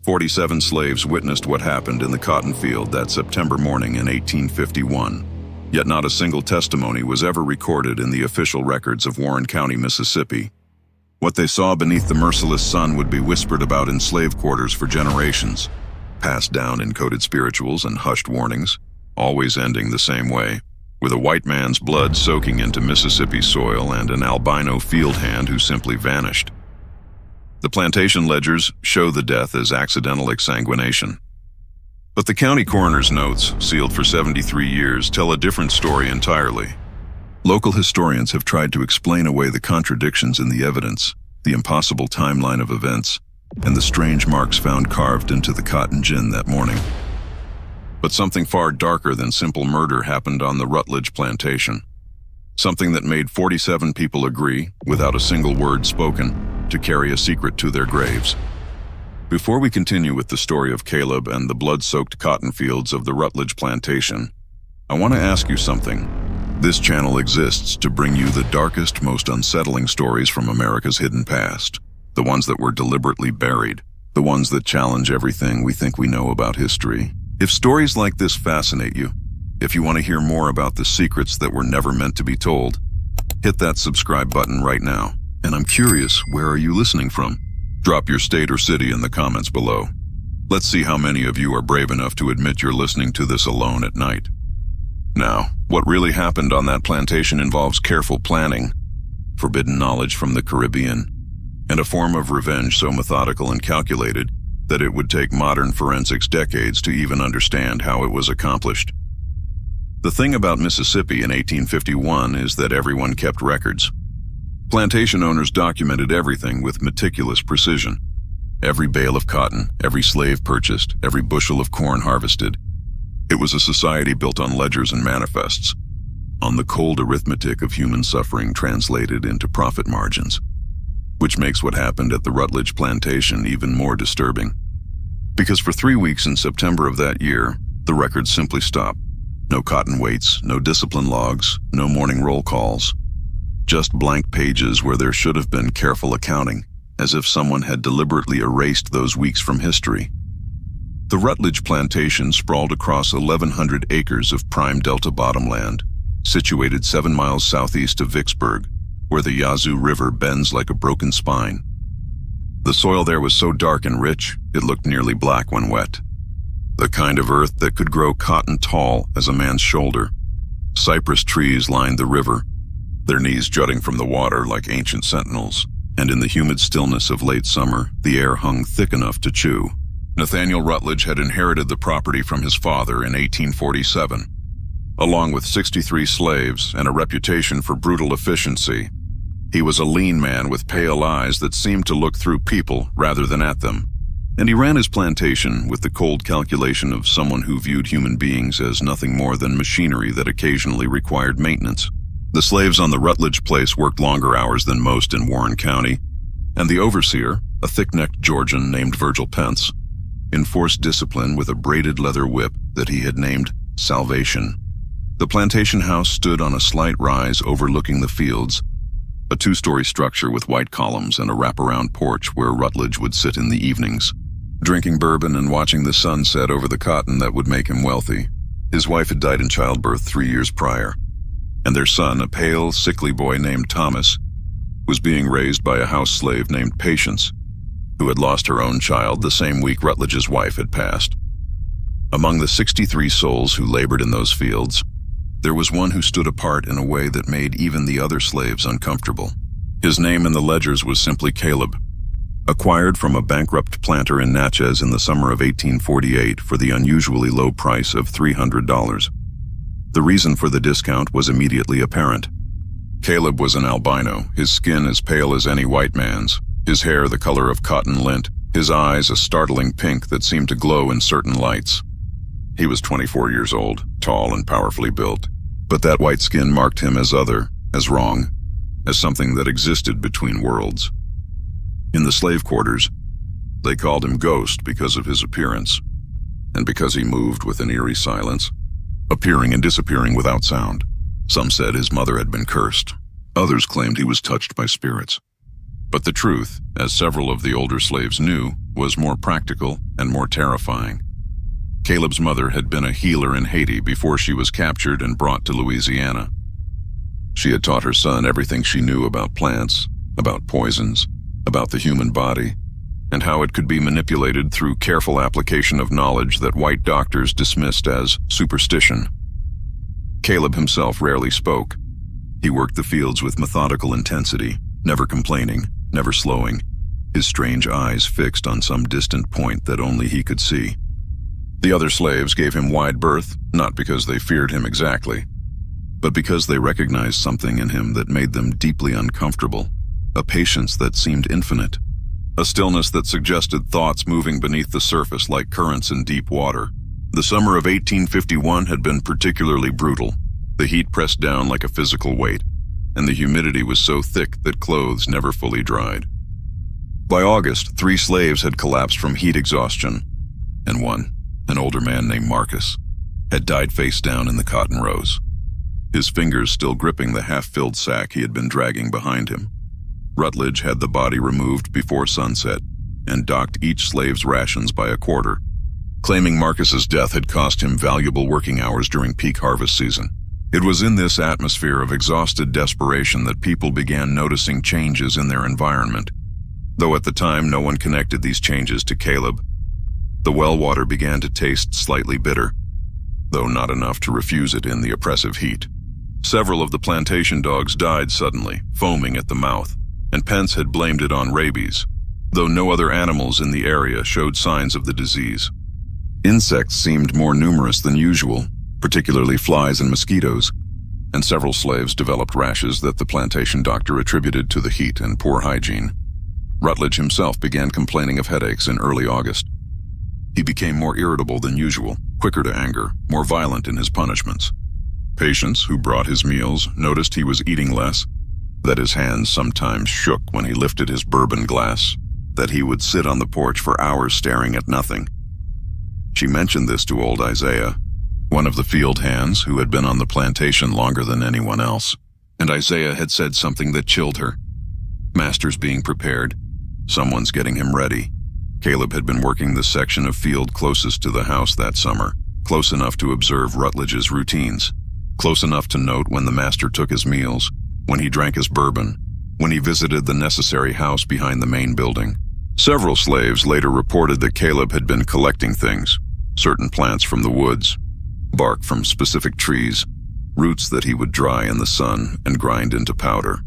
47 slaves witnessed what happened in the cotton field that September morning in 1851. Yet not a single testimony was ever recorded in the official records of Warren County, Mississippi. What they saw beneath the merciless sun would be whispered about in slave quarters for generations, passed down in coded spirituals and hushed warnings, always ending the same way, with a white man's blood soaking into Mississippi soil and an albino field hand who simply vanished. The plantation ledgers show the death as accidental exsanguination. But the county coroner's notes, sealed for 73 years, tell a different story entirely. Local historians have tried to explain away the contradictions in the evidence, the impossible timeline of events, and the strange marks found carved into the cotton gin that morning. But something far darker than simple murder happened on the Rutledge plantation. Something that made 47 people agree, without a single word spoken, to carry a secret to their graves. Before we continue with the story of Caleb and the blood-soaked cotton fields of the Rutledge plantation, I want to ask you something. This channel exists to bring you the darkest, most unsettling stories from America's hidden past. The ones that were deliberately buried. The ones that challenge everything we think we know about history. If stories like this fascinate you, if you want to hear more about the secrets that were never meant to be told, hit that subscribe button right now. And I'm curious, where are you listening from? Drop your state or city in the comments below. Let's see how many of you are brave enough to admit you're listening to this alone at night. Now, what really happened on that plantation involves careful planning, forbidden knowledge from the Caribbean, and a form of revenge so methodical and calculated that it would take modern forensics decades to even understand how it was accomplished. The thing about Mississippi in 1851 is that everyone kept records. Plantation owners documented everything with meticulous precision. Every bale of cotton, every slave purchased, every bushel of corn harvested. It was a society built on ledgers and manifests, on the cold arithmetic of human suffering translated into profit margins, which makes what happened at the Rutledge plantation even more disturbing. Because for 3 weeks in September of that year, the records simply stopped. No cotton weights, no discipline logs, no morning roll calls. Just blank pages where there should have been careful accounting, as if someone had deliberately erased those weeks from history. The Rutledge plantation sprawled across 1,100 acres of prime Delta bottomland, situated 7 miles southeast of Vicksburg, where the Yazoo River bends like a broken spine. The soil there was so dark and rich, it looked nearly black when wet. The kind of earth that could grow cotton tall as a man's shoulder. Cypress trees lined the river, their knees jutting from the water like ancient sentinels, and in the humid stillness of late summer, the air hung thick enough to chew. Nathaniel Rutledge had inherited the property from his father in 1847. Along with 63 slaves and a reputation for brutal efficiency, he was a lean man with pale eyes that seemed to look through people rather than at them. And he ran his plantation with the cold calculation of someone who viewed human beings as nothing more than machinery that occasionally required maintenance. The slaves on the Rutledge place worked longer hours than most in Warren County, and the overseer, a thick-necked Georgian named Virgil Pence, enforced discipline with a braided leather whip that he had named Salvation. The plantation house stood on a slight rise overlooking the fields, a 2-story structure with white columns and a wraparound porch where Rutledge would sit in the evenings, drinking bourbon and watching the sun set over the cotton that would make him wealthy. His wife had died in childbirth 3 years prior, and their son, a pale, sickly boy named Thomas, was being raised by a house slave named Patience, who had lost her own child the same week Rutledge's wife had passed. Among the 63 souls who labored in those fields, there was one who stood apart in a way that made even the other slaves uncomfortable. His name in the ledgers was simply Caleb, acquired from a bankrupt planter in Natchez in the summer of 1848 for the unusually low price of $300. The reason for the discount was immediately apparent. Caleb was an albino, his skin as pale as any white man's, his hair the color of cotton lint, his eyes a startling pink that seemed to glow in certain lights. He was 24 years old, tall and powerfully built, but that white skin marked him as other, as wrong, as something that existed between worlds. In the slave quarters, they called him Ghost because of his appearance, and because he moved with an eerie silence, appearing and disappearing without sound. Some said his mother had been cursed. Others claimed he was touched by spirits. But the truth, as several of the older slaves knew, was more practical and more terrifying. Caleb's mother had been a healer in Haiti before she was captured and brought to Louisiana. She had taught her son everything she knew about plants, about poisons, about the human body, and how it could be manipulated through careful application of knowledge that white doctors dismissed as superstition. Caleb himself rarely spoke. He worked the fields with methodical intensity, never complaining, never slowing, his strange eyes fixed on some distant point that only he could see. The other slaves gave him wide berth, not because they feared him exactly, but because they recognized something in him that made them deeply uncomfortable, a patience that seemed infinite, a stillness that suggested thoughts moving beneath the surface like currents in deep water. The summer of 1851 had been particularly brutal. The heat pressed down like a physical weight, and the humidity was so thick that clothes never fully dried. By August, 3 slaves had collapsed from heat exhaustion, and one, an older man named Marcus, had died face down in the cotton rows, his fingers still gripping the half-filled sack he had been dragging behind him. Rutledge had the body removed before sunset and docked each slave's rations by a quarter, claiming Marcus's death had cost him valuable working hours during peak harvest season. It was in this atmosphere of exhausted desperation that people began noticing changes in their environment. Though at the time no one connected these changes to Caleb. The well water began to taste slightly bitter, though not enough to refuse it in the oppressive heat. Several of the plantation dogs died suddenly, foaming at the mouth, and Pence had blamed it on rabies, though no other animals in the area showed signs of the disease. Insects seemed more numerous than usual, particularly flies and mosquitoes, and several slaves developed rashes that the plantation doctor attributed to the heat and poor hygiene. Rutledge himself began complaining of headaches in early August. He became more irritable than usual, quicker to anger, more violent in his punishments. Patients who brought his meals noticed he was eating less, that his hands sometimes shook when he lifted his bourbon glass, that he would sit on the porch for hours staring at nothing. She mentioned this to old Isaiah, one of the field hands who had been on the plantation longer than anyone else, and Isaiah had said something that chilled her. Master's being prepared. Someone's getting him ready. Caleb had been working the section of field closest to the house that summer, close enough to observe Rutledge's routines, close enough to note when the master took his meals, when he drank his bourbon, when he visited the necessary house behind the main building. Several slaves later reported that Caleb had been collecting things, certain plants from the woods, bark from specific trees, roots that he would dry in the sun and grind into powder.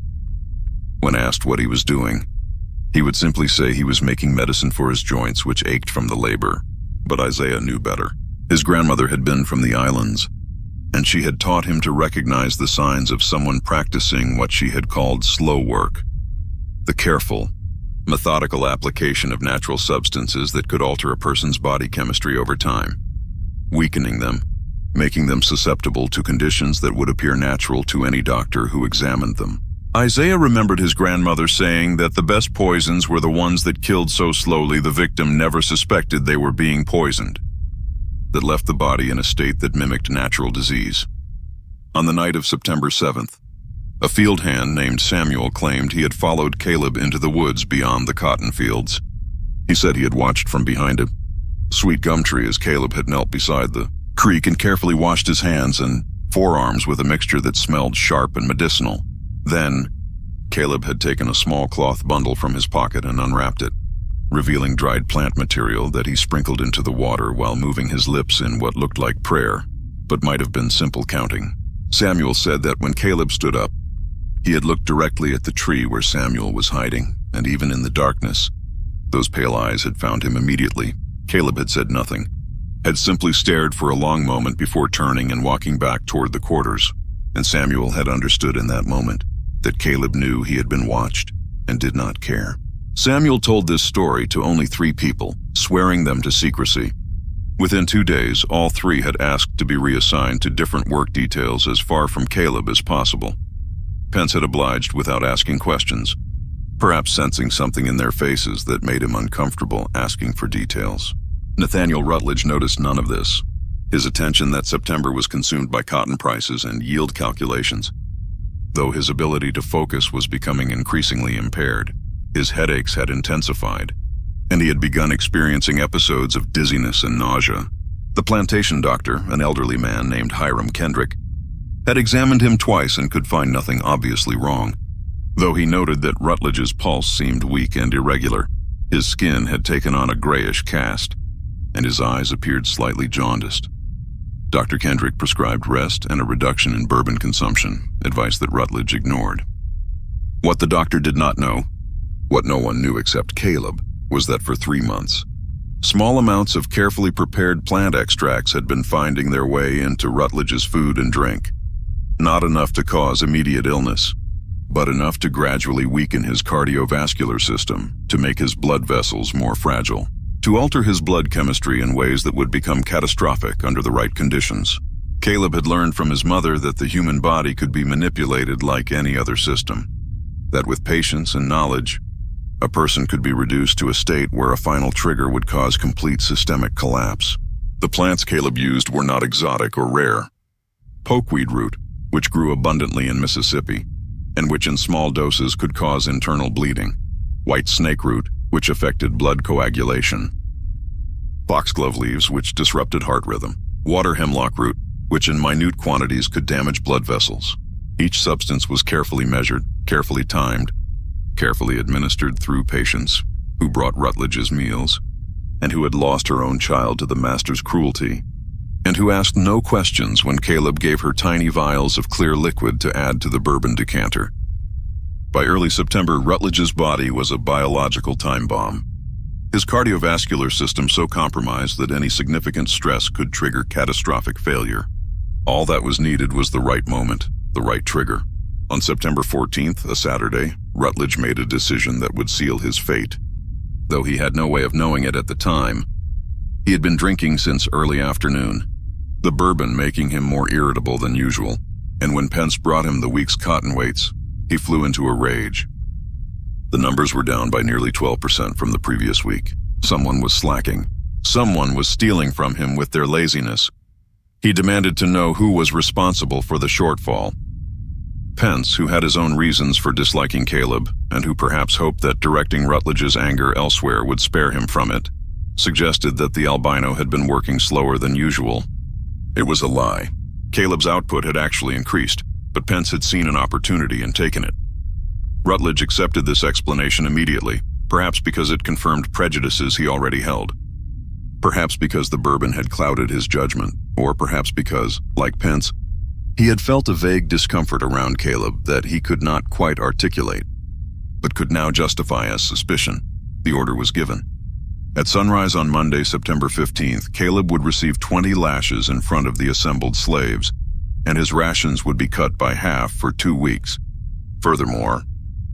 When asked what he was doing, he would simply say he was making medicine for his joints which ached from the labor. But Isaiah knew better. His grandmother had been from the islands, and she had taught him to recognize the signs of someone practicing what she had called slow work, the careful, methodical application of natural substances that could alter a person's body chemistry over time, weakening them, making them susceptible to conditions that would appear natural to any doctor who examined them. Isaiah remembered his grandmother saying that the best poisons were the ones that killed so slowly the victim never suspected they were being poisoned, that left the body in a state that mimicked natural disease. On the night of September 7th, a field hand named Samuel claimed he had followed Caleb into the woods beyond the cotton fields. He said he had watched from behind a sweet gum tree as Caleb had knelt beside the creek and carefully washed his hands and forearms with a mixture that smelled sharp and medicinal. Then, Caleb had taken a small cloth bundle from his pocket and unwrapped it, revealing dried plant material that he sprinkled into the water while moving his lips in what looked like prayer, but might have been simple counting. Samuel said that when Caleb stood up, he had looked directly at the tree where Samuel was hiding, and even in the darkness, those pale eyes had found him immediately. Caleb had said nothing, had simply stared for a long moment before turning and walking back toward the quarters, and Samuel had understood in that moment that Caleb knew he had been watched and did not care. Samuel told this story to only 3 people, swearing them to secrecy. Within 2 days, all 3 had asked to be reassigned to different work details as far from Caleb as possible. Pence had obliged without asking questions, perhaps sensing something in their faces that made him uncomfortable asking for details. Nathaniel Rutledge noticed none of this. His attention that September was consumed by cotton prices and yield calculations, though his ability to focus was becoming increasingly impaired. His headaches had intensified, and he had begun experiencing episodes of dizziness and nausea. The plantation doctor, an elderly man named Hiram Kendrick, had examined him twice and could find nothing obviously wrong, though he noted that Rutledge's pulse seemed weak and irregular. His skin had taken on a grayish cast, and his eyes appeared slightly jaundiced. Dr. Kendrick prescribed rest and a reduction in bourbon consumption, advice that Rutledge ignored. What the doctor did not know, what no one knew except Caleb, was that for 3 months, small amounts of carefully prepared plant extracts had been finding their way into Rutledge's food and drink. Not enough to cause immediate illness, but enough to gradually weaken his cardiovascular system, to make his blood vessels more fragile, to alter his blood chemistry in ways that would become catastrophic under the right conditions. Caleb had learned from his mother that the human body could be manipulated like any other system, that with patience and knowledge, a person could be reduced to a state where a final trigger would cause complete systemic collapse. The plants Caleb used were not exotic or rare. Pokeweed root, which grew abundantly in Mississippi, and which in small doses could cause internal bleeding. White snake root, which affected blood coagulation. Foxglove leaves, which disrupted heart rhythm. Water hemlock root, which in minute quantities could damage blood vessels. Each substance was carefully measured, carefully timed, carefully administered through patients who brought Rutledge's meals, and who had lost her own child to the master's cruelty, and who asked no questions when Caleb gave her tiny vials of clear liquid to add to the bourbon decanter. By early September, Rutledge's body was a biological time bomb. His cardiovascular system so compromised that any significant stress could trigger catastrophic failure. All that was needed was the right moment, the right trigger. On September 14th, a Saturday, Rutledge made a decision that would seal his fate. Though he had no way of knowing it at the time, he had been drinking since early afternoon, the bourbon making him more irritable than usual, and when Pence brought him the week's cotton weights, he flew into a rage. The numbers were down by nearly 12% from the previous week. Someone was slacking. Someone was stealing from him with their laziness. He demanded to know who was responsible for the shortfall. Pence, who had his own reasons for disliking Caleb, and who perhaps hoped that directing Rutledge's anger elsewhere would spare him from it, suggested that the albino had been working slower than usual. It was a lie. Caleb's output had actually increased, but Pence had seen an opportunity and taken it. Rutledge accepted this explanation immediately, perhaps because it confirmed prejudices he already held. Perhaps because the bourbon had clouded his judgment, or perhaps because, like Pence, he had felt a vague discomfort around Caleb that he could not quite articulate, but could now justify as suspicion. The order was given. At sunrise on Monday, September 15th, Caleb would receive 20 lashes in front of the assembled slaves, and his rations would be cut by half for 2 weeks. Furthermore,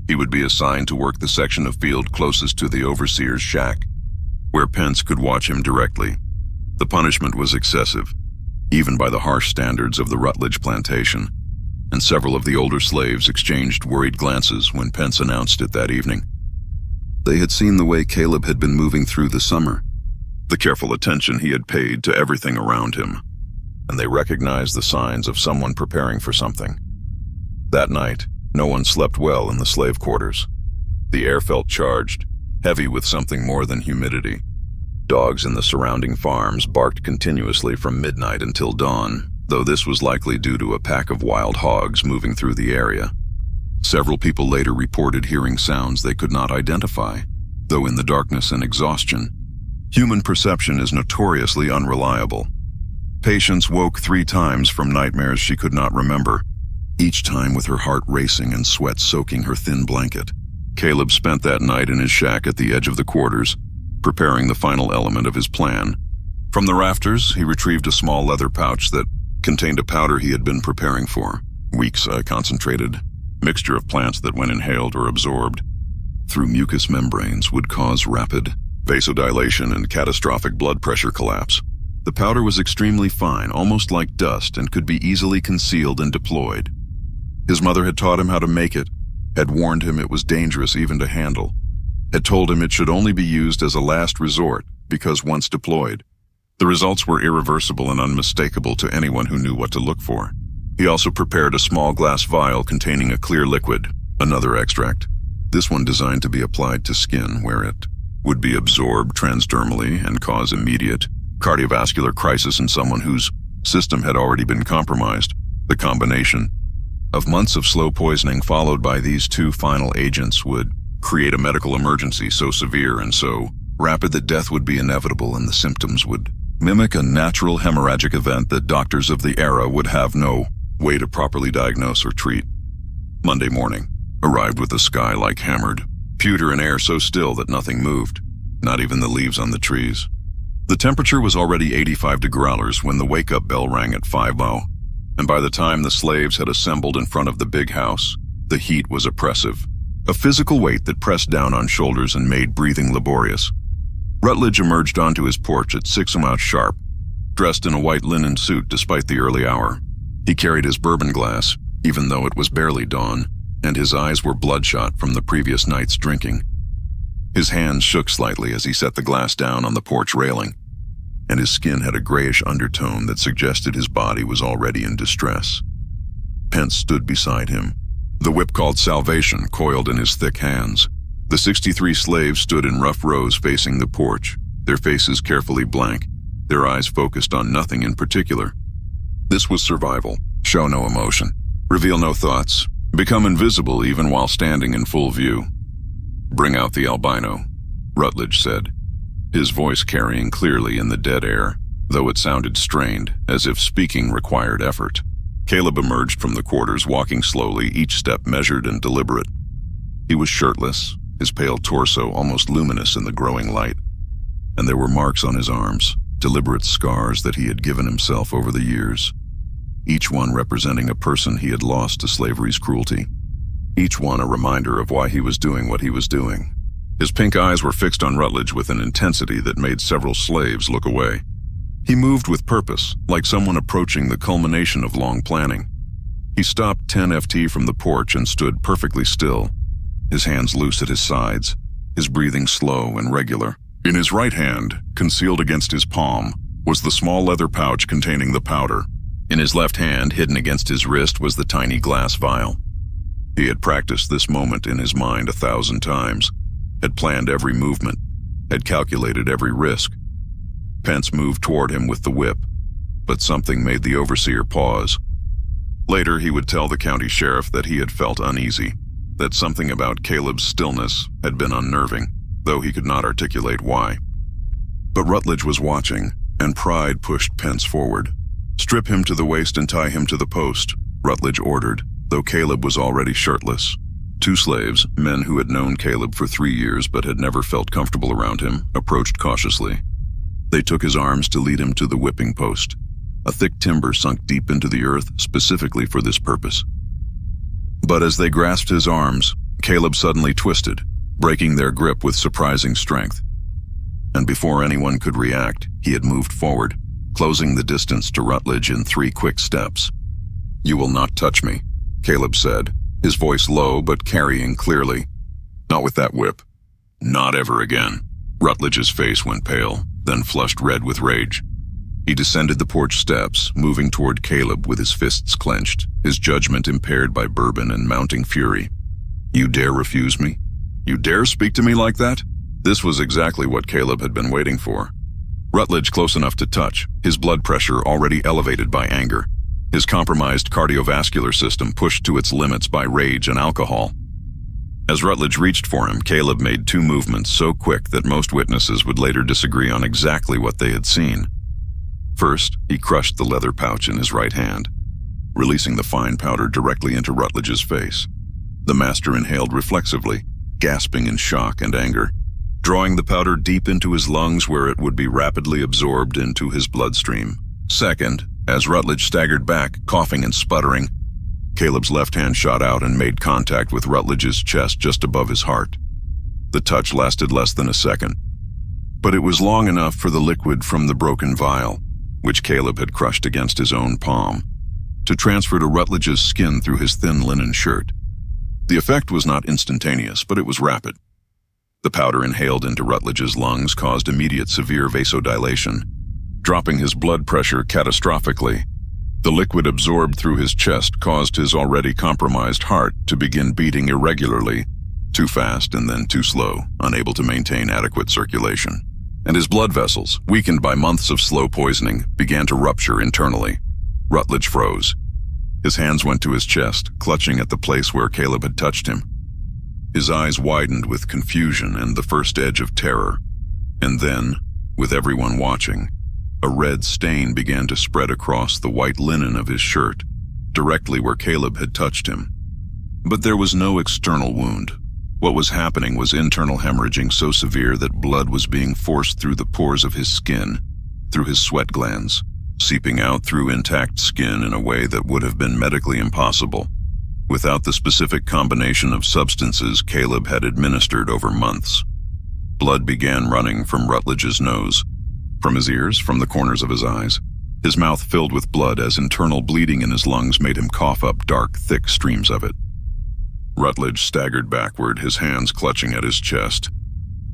he would be assigned to work the section of field closest to the overseer's shack, where Pence could watch him directly. The punishment was excessive, even by the harsh standards of the Rutledge plantation, and several of the older slaves exchanged worried glances when Pence announced it that evening. They had seen the way Caleb had been moving through the summer, the careful attention he had paid to everything around him, and they recognized the signs of someone preparing for something. That night, no one slept well in the slave quarters. The air felt charged, heavy with something more than humidity. Dogs in the surrounding farms barked continuously from midnight until dawn, though this was likely due to a pack of wild hogs moving through the area. Several people later reported hearing sounds they could not identify, though in the darkness and exhaustion, human perception is notoriously unreliable. Patience woke 3 times from nightmares she could not remember, each time with her heart racing and sweat soaking her thin blanket. Caleb spent that night in his shack at the edge of the quarters, preparing the final element of his plan. From the rafters, he retrieved a small leather pouch that contained a powder he had been preparing for, weeks concentrated mixture of plants that, when inhaled or absorbed through mucous membranes, would cause rapid vasodilation and catastrophic blood pressure collapse. The powder was extremely fine, almost like dust, and could be easily concealed and deployed. His mother had taught him how to make it, had warned him it was dangerous even to handle, had told him it should only be used as a last resort because once deployed, the results were irreversible and unmistakable to anyone who knew what to look for. He also prepared a small glass vial containing a clear liquid, another extract. This one designed to be applied to skin, where it would be absorbed transdermally and cause immediate cardiovascular crisis in someone whose system had already been compromised. The combination of months of slow poisoning followed by these two final agents would create a medical emergency so severe and so rapid that death would be inevitable, and the symptoms would mimic a natural hemorrhagic event that doctors of the era would have no way to properly diagnose or treat. Monday morning arrived with the sky like hammered pewter and air so still that nothing moved, not even the leaves on the trees. The temperature was already 85 degrees when the wake-up bell rang at 5:00, and by the time the slaves had assembled in front of the big house, the heat was oppressive, a physical weight that pressed down on shoulders and made breathing laborious. Rutledge emerged onto his porch at 6 sharp, dressed in a white linen suit despite the early hour. He carried his bourbon glass, even though it was barely dawn, and his eyes were bloodshot from the previous night's drinking. His hands shook slightly as he set the glass down on the porch railing, and his skin had a grayish undertone that suggested his body was already in distress. Pence stood beside him, the whip called Salvation coiled in his thick hands. The 63 slaves stood in rough rows facing the porch, their faces carefully blank, their eyes focused on nothing in particular. This was survival. Show no emotion, reveal no thoughts, become invisible even while standing in full view. "Bring out the albino," Rutledge said, his voice carrying clearly in the dead air, though it sounded strained, as if speaking required effort. Caleb emerged from the quarters, walking slowly, each step measured and deliberate. He was shirtless, his pale torso almost luminous in the growing light, and there were marks on his arms, deliberate scars that he had given himself over the years, each one representing a person he had lost to slavery's cruelty, each one a reminder of why he was doing what he was doing. His pink eyes were fixed on Rutledge with an intensity that made several slaves look away. He moved with purpose, like someone approaching the culmination of long planning. He stopped 10 ft from the porch and stood perfectly still, his hands loose at his sides, his breathing slow and regular. In his right hand, concealed against his palm, was the small leather pouch containing the powder. In his left hand, hidden against his wrist, was the tiny glass vial. He had practiced this moment in his mind 1,000 times, had planned every movement, had calculated every risk. Pence moved toward him with the whip, but something made the overseer pause. Later, he would tell the county sheriff that he had felt uneasy, that something about Caleb's stillness had been unnerving, though he could not articulate why. But Rutledge was watching, and pride pushed Pence forward. "Strip him to the waist and tie him to the post," Rutledge ordered, though Caleb was already shirtless. 2 slaves, men who had known Caleb for 3 years but had never felt comfortable around him, approached cautiously. They took his arms to lead him to the whipping post, a thick timber sunk deep into the earth specifically for this purpose. But as they grasped his arms, Caleb suddenly twisted, breaking their grip with surprising strength. And before anyone could react, he had moved forward, closing the distance to Rutledge in 3 quick steps. "You will not touch me," Caleb said, his voice low but carrying clearly. "Not with that whip. Not ever again." Rutledge's face went pale, then flushed red with rage. He descended the porch steps, moving toward Caleb with his fists clenched, his judgment impaired by bourbon and mounting fury. "You dare refuse me? You dare speak to me like that?" This was exactly what Caleb had been waiting for. Rutledge close enough to touch, his blood pressure already elevated by anger, his compromised cardiovascular system pushed to its limits by rage and alcohol. As Rutledge reached for him, Caleb made 2 movements so quick that most witnesses would later disagree on exactly what they had seen. First, he crushed the leather pouch in his right hand, releasing the fine powder directly into Rutledge's face. The master inhaled reflexively, gasping in shock and anger, drawing the powder deep into his lungs where it would be rapidly absorbed into his bloodstream. Second, as Rutledge staggered back, coughing and sputtering, Caleb's left hand shot out and made contact with Rutledge's chest just above his heart. The touch lasted less than a second, but it was long enough for the liquid from the broken vial, which Caleb had crushed against his own palm, to transfer to Rutledge's skin through his thin linen shirt. The effect was not instantaneous, but it was rapid. The powder inhaled into Rutledge's lungs caused immediate severe vasodilation, dropping his blood pressure catastrophically. The liquid absorbed through his chest caused his already compromised heart to begin beating irregularly, too fast and then too slow, unable to maintain adequate circulation. And his blood vessels, weakened by months of slow poisoning, began to rupture internally. Rutledge froze. His hands went to his chest, clutching at the place where Caleb had touched him. His eyes widened with confusion and the first edge of terror. And then, with everyone watching, a red stain began to spread across the white linen of his shirt, directly where Caleb had touched him. But there was no external wound. What was happening was internal hemorrhaging so severe that blood was being forced through the pores of his skin, through his sweat glands, seeping out through intact skin in a way that would have been medically impossible, without the specific combination of substances Caleb had administered over months. Blood began running from Rutledge's nose, from his ears, from the corners of his eyes. His mouth filled with blood as internal bleeding in his lungs made him cough up dark, thick streams of it. Rutledge staggered backward, his hands clutching at his chest,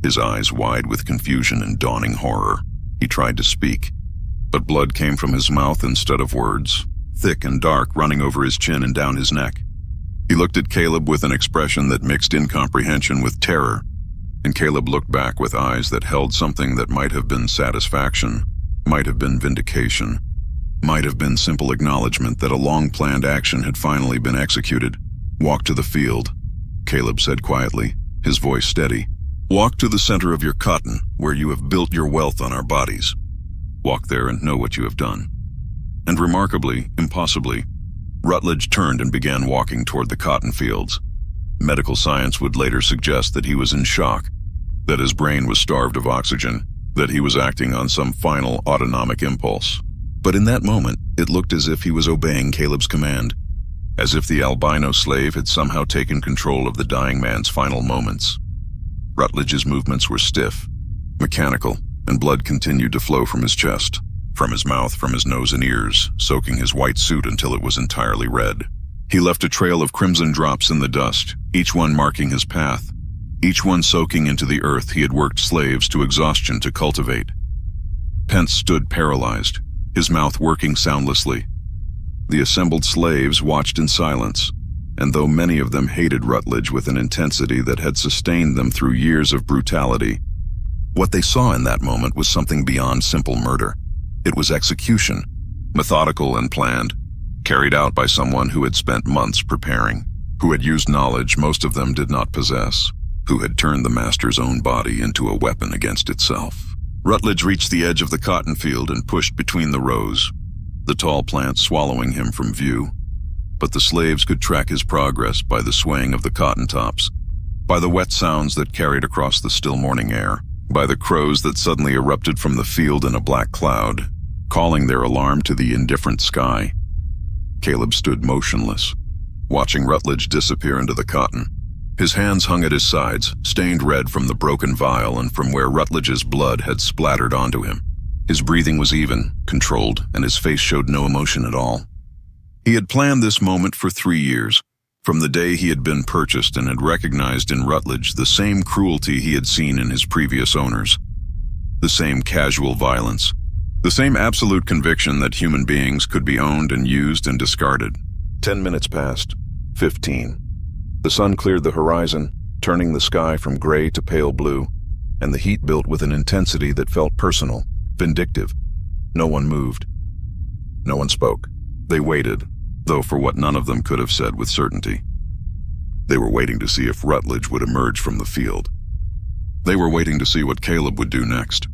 his eyes wide with confusion and dawning horror. He tried to speak, but blood came from his mouth instead of words, thick and dark, running over his chin and down his neck. He looked at Caleb with an expression that mixed incomprehension with terror, and Caleb looked back with eyes that held something that might have been satisfaction, might have been vindication, might have been simple acknowledgement that a long-planned action had finally been executed. "Walk to the field," Caleb said quietly, his voice steady. "Walk to the center of your cotton, where you have built your wealth on our bodies. Walk there and know what you have done." And remarkably, impossibly, Rutledge turned and began walking toward the cotton fields. Medical science would later suggest that he was in shock, that his brain was starved of oxygen, that he was acting on some final autonomic impulse. But in that moment, it looked as if he was obeying Caleb's command, as if the albino slave had somehow taken control of the dying man's final moments. Rutledge's movements were stiff, mechanical, and blood continued to flow from his chest, from his mouth, from his nose and ears, soaking his white suit until it was entirely red. He left a trail of crimson drops in the dust, each one marking his path, each one soaking into the earth he had worked slaves to exhaustion to cultivate. Pence stood paralyzed, his mouth working soundlessly. The assembled slaves watched in silence, and though many of them hated Rutledge with an intensity that had sustained them through years of brutality, what they saw in that moment was something beyond simple murder. It was execution, methodical and planned, carried out by someone who had spent months preparing, who had used knowledge most of them did not possess, who had turned the master's own body into a weapon against itself. Rutledge reached the edge of the cotton field and pushed between the rows, the tall plants swallowing him from view. But the slaves could track his progress by the swaying of the cotton tops, by the wet sounds that carried across the still morning air, by the crows that suddenly erupted from the field in a black cloud, calling their alarm to the indifferent sky. Caleb stood motionless, watching Rutledge disappear into the cotton. His hands hung at his sides, stained red from the broken vial and from where Rutledge's blood had splattered onto him. His breathing was even, controlled, and his face showed no emotion at all. He had planned this moment for 3 years, from the day he had been purchased, and had recognized in Rutledge the same cruelty he had seen in his previous owners, the same casual violence, the same absolute conviction that human beings could be owned and used and discarded. 10 minutes passed, 15. The sun cleared the horizon, turning the sky from gray to pale blue, and the heat built with an intensity that felt personal, vindictive. No one moved. No one spoke. They waited, though for what none of them could have said with certainty. They were waiting to see if Rutledge would emerge from the field. They were waiting to see what Caleb would do next.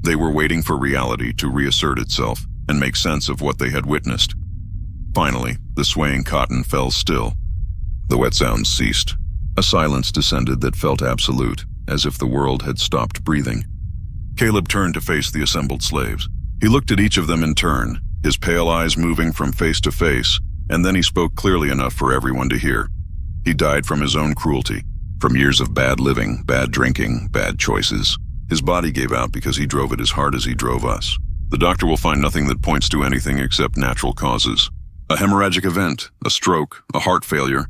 They were waiting for reality to reassert itself and make sense of what they had witnessed. Finally, the swaying cotton fell still. The wet sounds ceased. A silence descended that felt absolute, as if the world had stopped breathing. Caleb turned to face the assembled slaves. He looked at each of them in turn, his pale eyes moving from face to face, and then he spoke clearly enough for everyone to hear. He died from his own cruelty, from years of bad living, bad drinking, bad choices. His body gave out because he drove it as hard as he drove us. The doctor will find nothing that points to anything except natural causes. A hemorrhagic event, a stroke, a heart failure,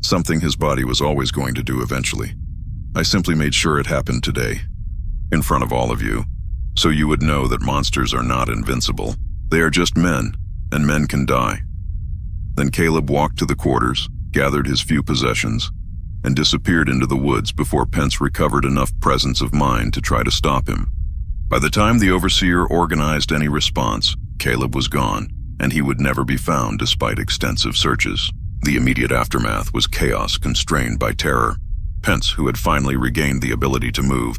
something his body was always going to do eventually. I simply made sure it happened today, in front of all of you, so you would know that monsters are not invincible. They are just men, and men can die. Then Caleb walked to the quarters, gathered his few possessions, and disappeared into the woods before Pence recovered enough presence of mind to try to stop him. By the time the overseer organized any response, Caleb was gone, and he would never be found despite extensive searches. The immediate aftermath was chaos constrained by terror. Pence, who had finally regained the ability to move,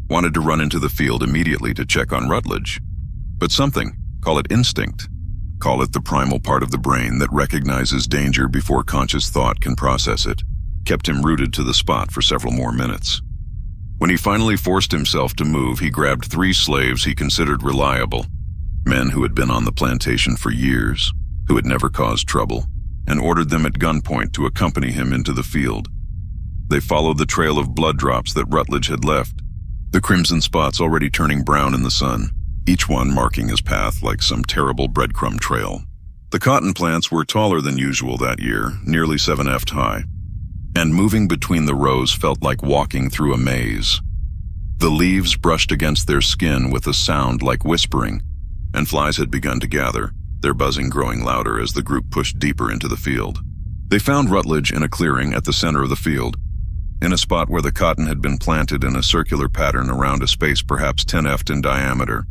wanted to run into the field immediately to check on Rutledge. But something, call it instinct, call it the primal part of the brain that recognizes danger before conscious thought can process it, kept him rooted to the spot for several more minutes. When he finally forced himself to move, he grabbed 3 slaves he considered reliable, men who had been on the plantation for years, who had never caused trouble, and ordered them at gunpoint to accompany him into the field. They followed the trail of blood drops that Rutledge had left, the crimson spots already turning brown in the sun, each one marking his path like some terrible breadcrumb trail. The cotton plants were taller than usual that year, nearly 7 feet high, and moving between the rows felt like walking through a maze. The leaves brushed against their skin with a sound like whispering, and flies had begun to gather, their buzzing growing louder as the group pushed deeper into the field. They found Rutledge in a clearing at the center of the field, in a spot where the cotton had been planted in a circular pattern around a space perhaps 10 feet in diameter.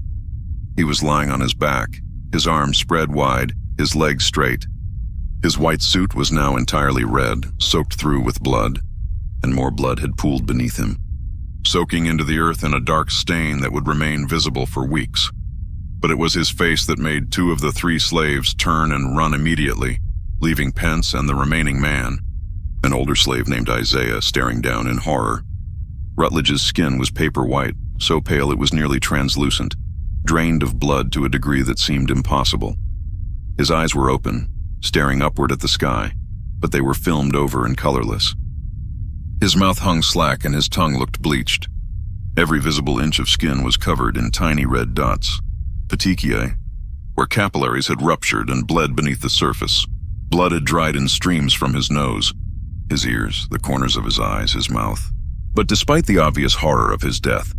He was lying on his back, his arms spread wide, his legs straight. His white suit was now entirely red, soaked through with blood, and more blood had pooled beneath him, soaking into the earth in a dark stain that would remain visible for weeks. But it was his face that made 2 of the 3 slaves turn and run immediately, leaving Pence and the remaining man, an older slave named Isaiah, staring down in horror. Rutledge's skin was paper white, so pale it was nearly translucent, drained of blood to a degree that seemed impossible. His eyes were open, staring upward at the sky, but they were filmed over and colorless. His mouth hung slack and his tongue looked bleached. Every visible inch of skin was covered in tiny red dots, petechiae, where capillaries had ruptured and bled beneath the surface. Blood had dried in streams from his nose, his ears, the corners of his eyes, his mouth. But despite the obvious horror of his death,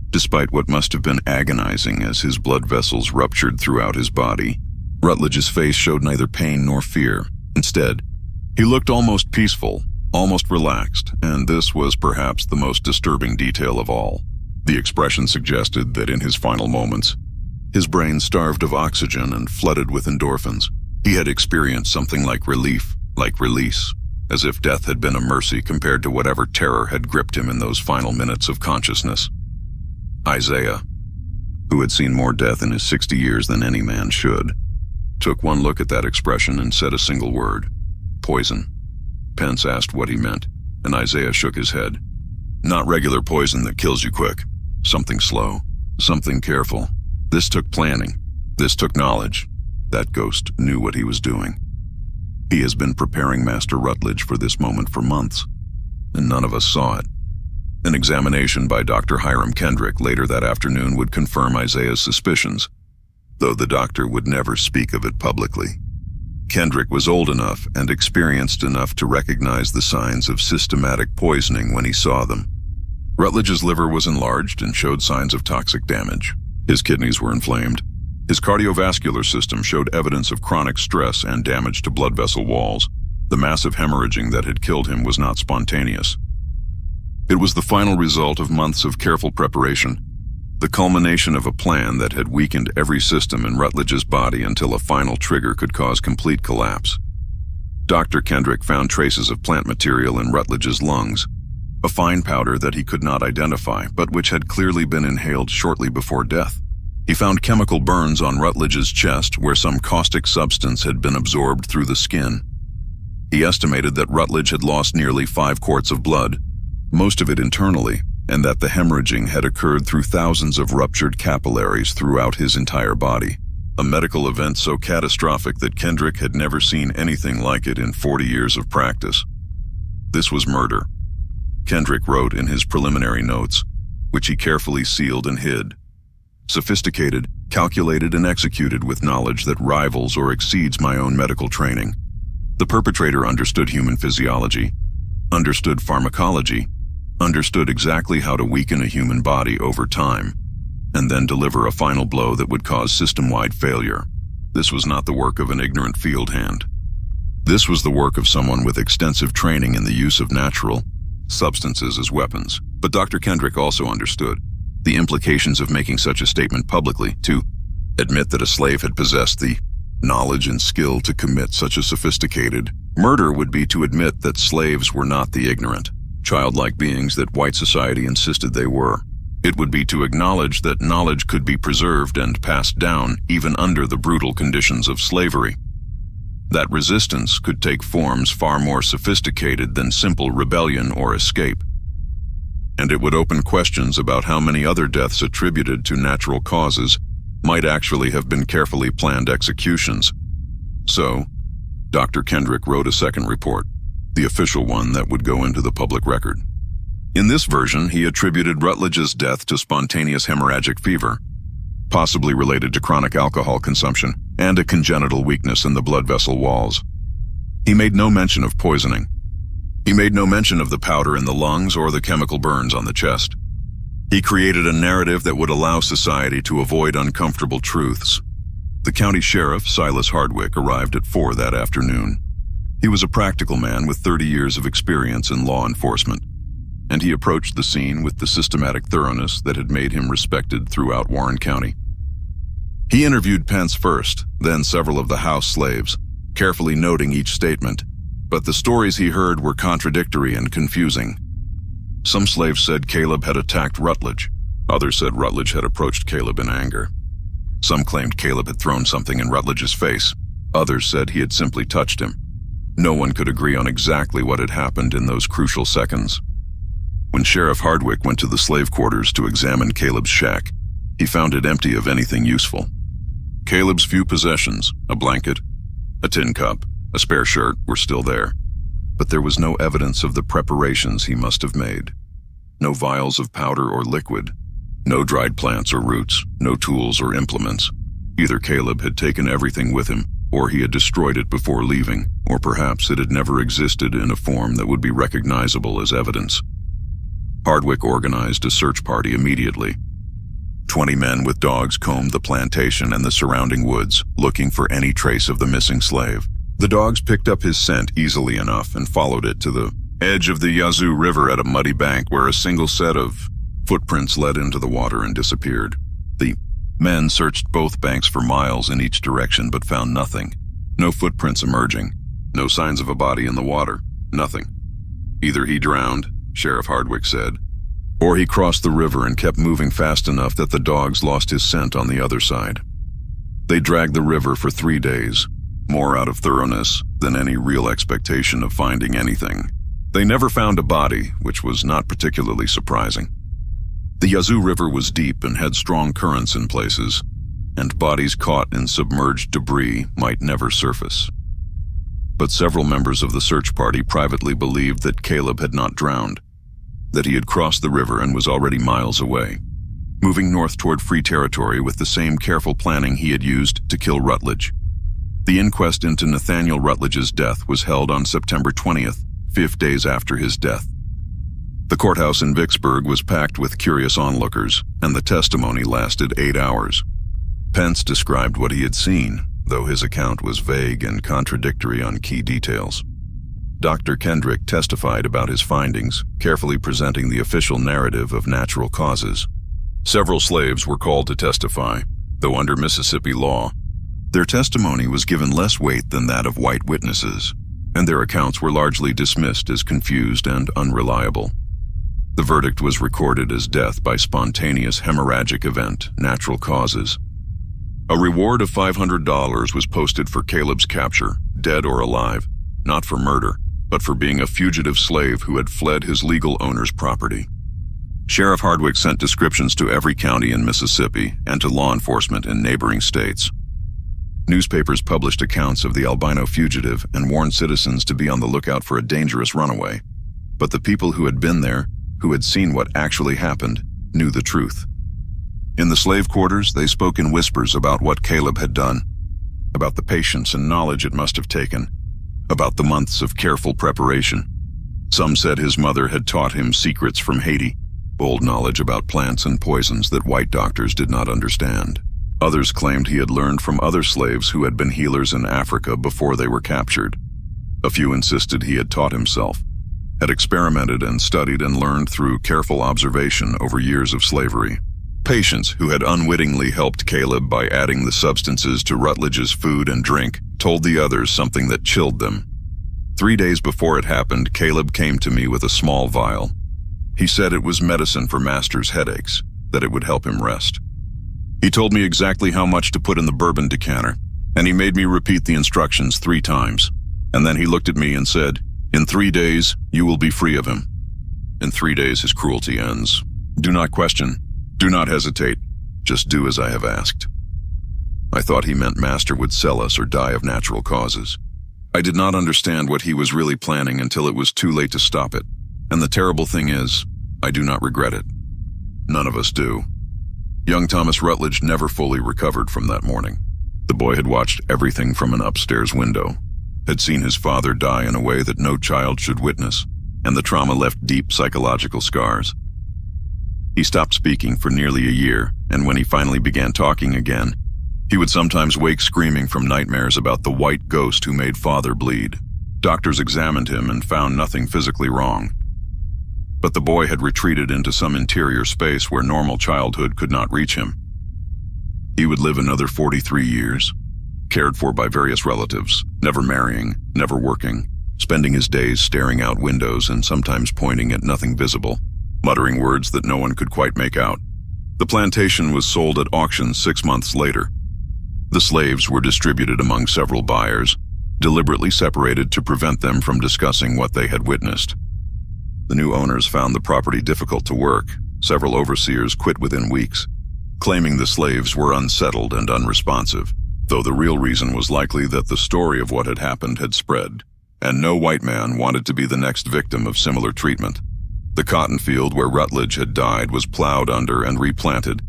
despite what must have been agonizing as his blood vessels ruptured throughout his body, Rutledge's face showed neither pain nor fear. Instead, he looked almost peaceful, almost relaxed, and this was perhaps the most disturbing detail of all. The expression suggested that in his final moments, his brain starved of oxygen and flooded with endorphins. He had experienced something like relief, like release, as if death had been a mercy compared to whatever terror had gripped him in those final minutes of consciousness. Isaiah, who had seen more death in his 60 years than any man should, took one look at that expression and said a single word: poison. Pence asked what he meant, and Isaiah shook his head. Not regular poison that kills you quick. Something slow, something careful. This took planning. This took knowledge. That ghost knew what he was doing. He has been preparing Master Rutledge for this moment for months, and none of us saw it. An examination by Dr. Hiram Kendrick later that afternoon would confirm Isaiah's suspicions, though the doctor would never speak of it publicly. Kendrick was old enough and experienced enough to recognize the signs of systematic poisoning when he saw them. Rutledge's liver was enlarged and showed signs of toxic damage. His kidneys were inflamed. His cardiovascular system showed evidence of chronic stress and damage to blood vessel walls. The massive hemorrhaging that had killed him was not spontaneous. It was the final result of months of careful preparation, the culmination of a plan that had weakened every system in Rutledge's body until a final trigger could cause complete collapse. Dr. Kendrick found traces of plant material in Rutledge's lungs, a fine powder that he could not identify, but which had clearly been inhaled shortly before death. He found chemical burns on Rutledge's chest where some caustic substance had been absorbed through the skin. He estimated that Rutledge had lost nearly 5 quarts of blood, most of it internally, and that the hemorrhaging had occurred through thousands of ruptured capillaries throughout his entire body. A medical event so catastrophic that Kendrick had never seen anything like it in 40 years of practice. This was murder, Kendrick wrote in his preliminary notes, which he carefully sealed and hid. Sophisticated, calculated, and executed with knowledge that rivals or exceeds my own medical training. The perpetrator understood human physiology, understood pharmacology, understood exactly how to weaken a human body over time, and then deliver a final blow that would cause system-wide failure. This was not the work of an ignorant field hand. This was the work of someone with extensive training in the use of natural, substances as weapons. But Dr. Kendrick also understood the implications of making such a statement publicly. To admit that a slave had possessed the knowledge and skill to commit such a sophisticated murder would be to admit that slaves were not the ignorant, childlike beings that white society insisted they were. It would be to acknowledge that knowledge could be preserved and passed down even under the brutal conditions of slavery. That resistance could take forms far more sophisticated than simple rebellion or escape. And it would open questions about how many other deaths attributed to natural causes might actually have been carefully planned executions. So, Dr. Kendrick wrote a second report, the official one that would go into the public record. In this version, he attributed Rutledge's death to spontaneous hemorrhagic fever, possibly related to chronic alcohol consumption and a congenital weakness in the blood vessel walls. He made no mention of poisoning. He made no mention of the powder in the lungs or the chemical burns on the chest. He created a narrative that would allow society to avoid uncomfortable truths. The county sheriff, Silas Hardwick, arrived at 4 that afternoon. He was a practical man with 30 years of experience in law enforcement, and he approached the scene with the systematic thoroughness that had made him respected throughout Warren County. He interviewed Pence first, then several of the house slaves, carefully noting each statement, but the stories he heard were contradictory and confusing. Some slaves said Caleb had attacked Rutledge. Others said Rutledge had approached Caleb in anger. Some claimed Caleb had thrown something in Rutledge's face. Others said he had simply touched him. No one could agree on exactly what had happened in those crucial seconds. When Sheriff Hardwick went to the slave quarters to examine Caleb's shack, he found it empty of anything useful. Caleb's few possessions, a blanket, a tin cup, a spare shirt, were still there, but there was no evidence of the preparations he must have made. No vials of powder or liquid, no dried plants or roots, no tools or implements. Either Caleb had taken everything with him, or he had destroyed it before leaving, or perhaps it had never existed in a form that would be recognizable as evidence. Hardwick organized a search party immediately. 20 men with dogs combed the plantation and the surrounding woods, looking for any trace of the missing slave. The dogs picked up his scent easily enough and followed it to the edge of the Yazoo River at a muddy bank where a single set of footprints led into the water and disappeared. The men searched both banks for miles in each direction but found nothing. No footprints emerging, no signs of a body in the water, nothing. Either he drowned, Sheriff Hardwick said, or he crossed the river and kept moving fast enough that the dogs lost his scent on the other side. They dragged the river for 3 days, more out of thoroughness than any real expectation of finding anything. They never found a body, which was not particularly surprising. The Yazoo River was deep and had strong currents in places, and bodies caught in submerged debris might never surface. But several members of the search party privately believed that Caleb had not drowned, that he had crossed the river and was already miles away, moving north toward free territory with the same careful planning he had used to kill Rutledge. The inquest into Nathaniel Rutledge's death was held on September 20th, 5 days after his death. The courthouse in Vicksburg was packed with curious onlookers, and the testimony lasted 8 hours. Pence described what he had seen, though his account was vague and contradictory on key details. Dr. Kendrick testified about his findings, carefully presenting the official narrative of natural causes. Several slaves were called to testify, though under Mississippi law, their testimony was given less weight than that of white witnesses, and their accounts were largely dismissed as confused and unreliable. The verdict was recorded as death by spontaneous hemorrhagic event, natural causes. A reward of $500 was posted for Caleb's capture, dead or alive, not for murder, but for being a fugitive slave who had fled his legal owner's property. Sheriff Hardwick sent descriptions to every county in Mississippi and to law enforcement in neighboring states. Newspapers published accounts of the albino fugitive and warned citizens to be on the lookout for a dangerous runaway. But the people who had been there, who had seen what actually happened, knew the truth. In the slave quarters, they spoke in whispers about what Caleb had done, about the patience and knowledge it must have taken, about the months of careful preparation. Some said his mother had taught him secrets from Haiti, bold knowledge about plants and poisons that white doctors did not understand. Others claimed he had learned from other slaves who had been healers in Africa before they were captured. A few insisted he had taught himself, had experimented and studied and learned through careful observation over years of slavery. Patients who had unwittingly helped Caleb by adding the substances to Rutledge's food and drink told the others something that chilled them. 3 days before it happened, Caleb came to me with a small vial. He said it was medicine for Master's headaches, that it would help him rest. He told me exactly how much to put in the bourbon decanter, and he made me repeat the instructions 3 times. And then he looked at me and said, "In 3 days, you will be free of him." In 3 days, his cruelty ends. Do not question. Do not hesitate. Just do as I have asked. I thought he meant Master would sell us or die of natural causes. I did not understand what he was really planning until it was too late to stop it. And the terrible thing is, I do not regret it. None of us do. Young Thomas Rutledge never fully recovered from that morning. The boy had watched everything from an upstairs window, had seen his father die in a way that no child should witness, and the trauma left deep psychological scars. He stopped speaking for nearly a year, and when he finally began talking again, he would sometimes wake screaming from nightmares about the white ghost who made father bleed. Doctors examined him and found nothing physically wrong. But the boy had retreated into some interior space where normal childhood could not reach him. He would live another 43 years, cared for by various relatives, never marrying, never working, spending his days staring out windows and sometimes pointing at nothing visible, muttering words that no one could quite make out. The plantation was sold at auction 6 months later. The slaves were distributed among several buyers, deliberately separated to prevent them from discussing what they had witnessed. The new owners found the property difficult to work. Several overseers quit within weeks, claiming the slaves were unsettled and unresponsive, though the real reason was likely that the story of what had happened had spread, and no white man wanted to be the next victim of similar treatment. The cotton field where Rutledge had died was plowed under and replanted,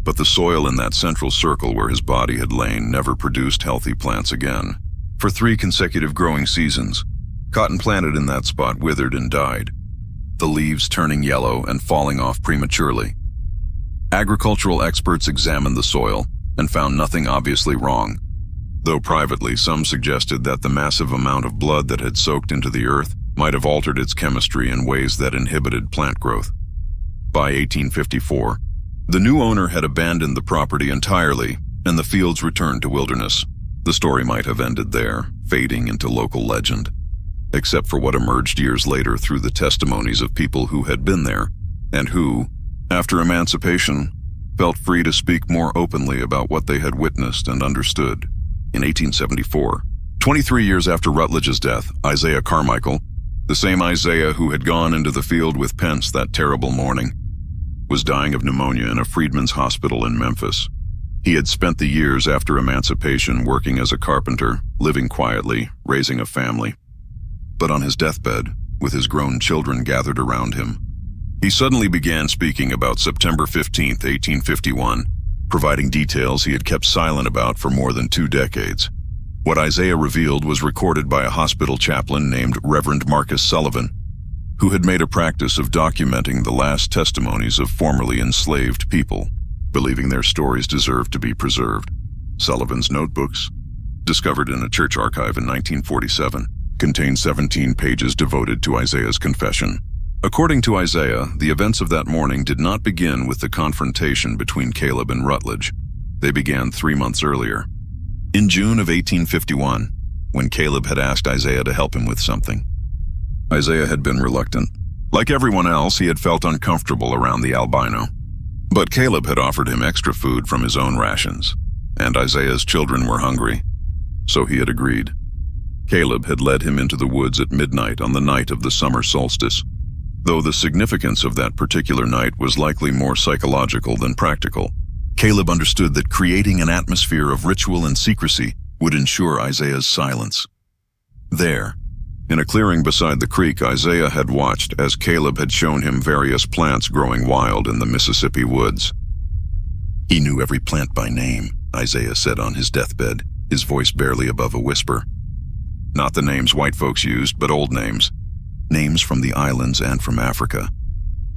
but the soil in that central circle where his body had lain never produced healthy plants again. For 3 consecutive growing seasons, cotton planted in that spot withered and died, the leaves turning yellow and falling off prematurely. Agricultural experts examined the soil and found nothing obviously wrong, though privately some suggested that the massive amount of blood that had soaked into the earth might have altered its chemistry in ways that inhibited plant growth. By 1854, the new owner had abandoned the property entirely, and the fields returned to wilderness. The story might have ended there, fading into local legend, except for what emerged years later through the testimonies of people who had been there, and who, after emancipation, felt free to speak more openly about what they had witnessed and understood. In 1874, 23 years after Rutledge's death, Isaiah Carmichael, the same Isaiah who had gone into the field with Pence that terrible morning, was dying of pneumonia in a freedmen's hospital in Memphis. He had spent the years after emancipation working as a carpenter, living quietly, raising a family. But on his deathbed, with his grown children gathered around him, he suddenly began speaking about September 15, 1851, providing details he had kept silent about for more than 2 decades. What Isaiah revealed was recorded by a hospital chaplain named Reverend Marcus Sullivan, who had made a practice of documenting the last testimonies of formerly enslaved people, believing their stories deserved to be preserved. Sullivan's notebooks, discovered in a church archive in 1947, contained 17 pages devoted to Isaiah's confession. According to Isaiah, the events of that morning did not begin with the confrontation between Caleb and Rutledge. They began 3 months earlier. In June of 1851, when Caleb had asked Isaiah to help him with something. Isaiah had been reluctant. Like everyone else, he had felt uncomfortable around the albino. But Caleb had offered him extra food from his own rations, and Isaiah's children were hungry, so he had agreed. Caleb had led him into the woods at midnight on the night of the summer solstice, though the significance of that particular night was likely more psychological than practical. Caleb understood that creating an atmosphere of ritual and secrecy would ensure Isaiah's silence. There, in a clearing beside the creek, Isaiah had watched as Caleb had shown him various plants growing wild in the Mississippi woods. He knew every plant by name, Isaiah said on his deathbed, his voice barely above a whisper. Not the names white folks used, but old names. Names from the islands and from Africa.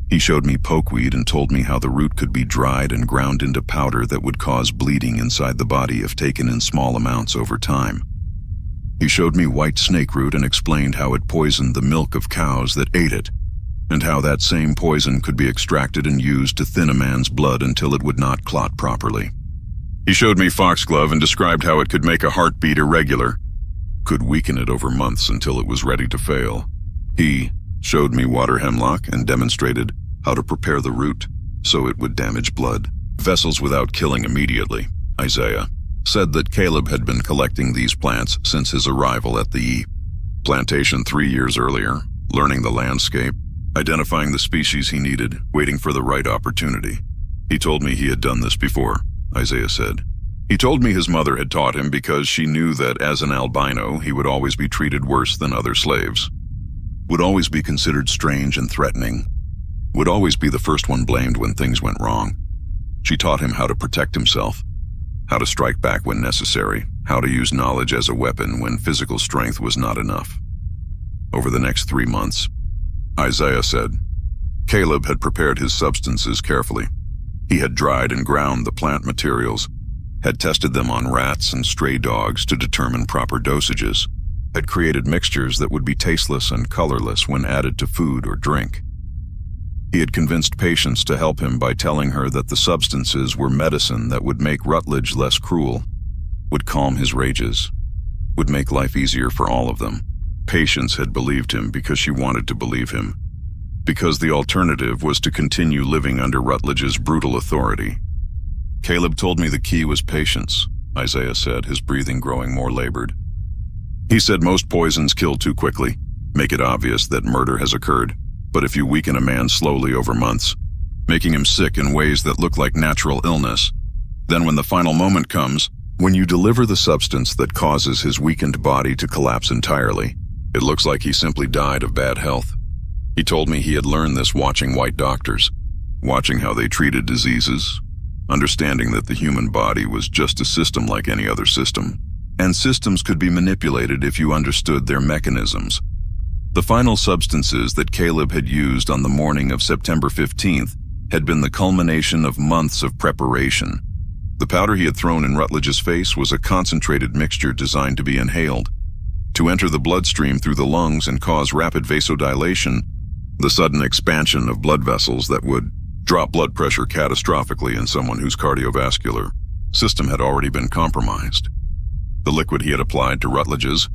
He showed me pokeweed and told me how the root could be dried and ground into powder that would cause bleeding inside the body if taken in small amounts over time. He showed me white snake root and explained how it poisoned the milk of cows that ate it, and how that same poison could be extracted and used to thin a man's blood until it would not clot properly. He showed me foxglove and described how it could make a heartbeat irregular, could weaken it over months until it was ready to fail. He showed me water hemlock and demonstrated how to prepare the root so it would damage blood vessels without killing immediately. Isaiah said that Caleb had been collecting these plants since his arrival at the plantation 3 years earlier, learning the landscape, identifying the species he needed, waiting for the right opportunity. He told me he had done this before, Isaiah said. He told me his mother had taught him because she knew that as an albino he would always be treated worse than other slaves, would always be considered strange and threatening, would always be the first one blamed when things went wrong. She taught him how to protect himself, how to strike back when necessary, how to use knowledge as a weapon when physical strength was not enough. Over the next 3 months, Isaiah said, Caleb had prepared his substances carefully. He had dried and ground the plant materials, had tested them on rats and stray dogs to determine proper dosages, had created mixtures that would be tasteless and colorless when added to food or drink. He had convinced patients to help him by telling her that the substances were medicine that would make Rutledge less cruel, would calm his rages, would make life easier for all of them. Patients had believed him because she wanted to believe him, because the alternative was to continue living under Rutledge's brutal authority. Caleb told me the key was patience, Isaiah said, his breathing growing more labored. He said most poisons kill too quickly, make it obvious that murder has occurred. But if you weaken a man slowly over months, making him sick in ways that look like natural illness, then when the final moment comes, when you deliver the substance that causes his weakened body to collapse entirely, it looks like he simply died of bad health. He told me he had learned this watching white doctors, watching how they treated diseases, understanding that the human body was just a system like any other system, and systems could be manipulated if you understood their mechanisms. The final substances that Caleb had used on the morning of September 15th had been the culmination of months of preparation. The powder he had thrown in Rutledge's face was a concentrated mixture designed to be inhaled, to enter the bloodstream through the lungs and cause rapid vasodilation, the sudden expansion of blood vessels that would drop blood pressure catastrophically in someone whose cardiovascular system had already been compromised. The liquid he had applied to Rutledge's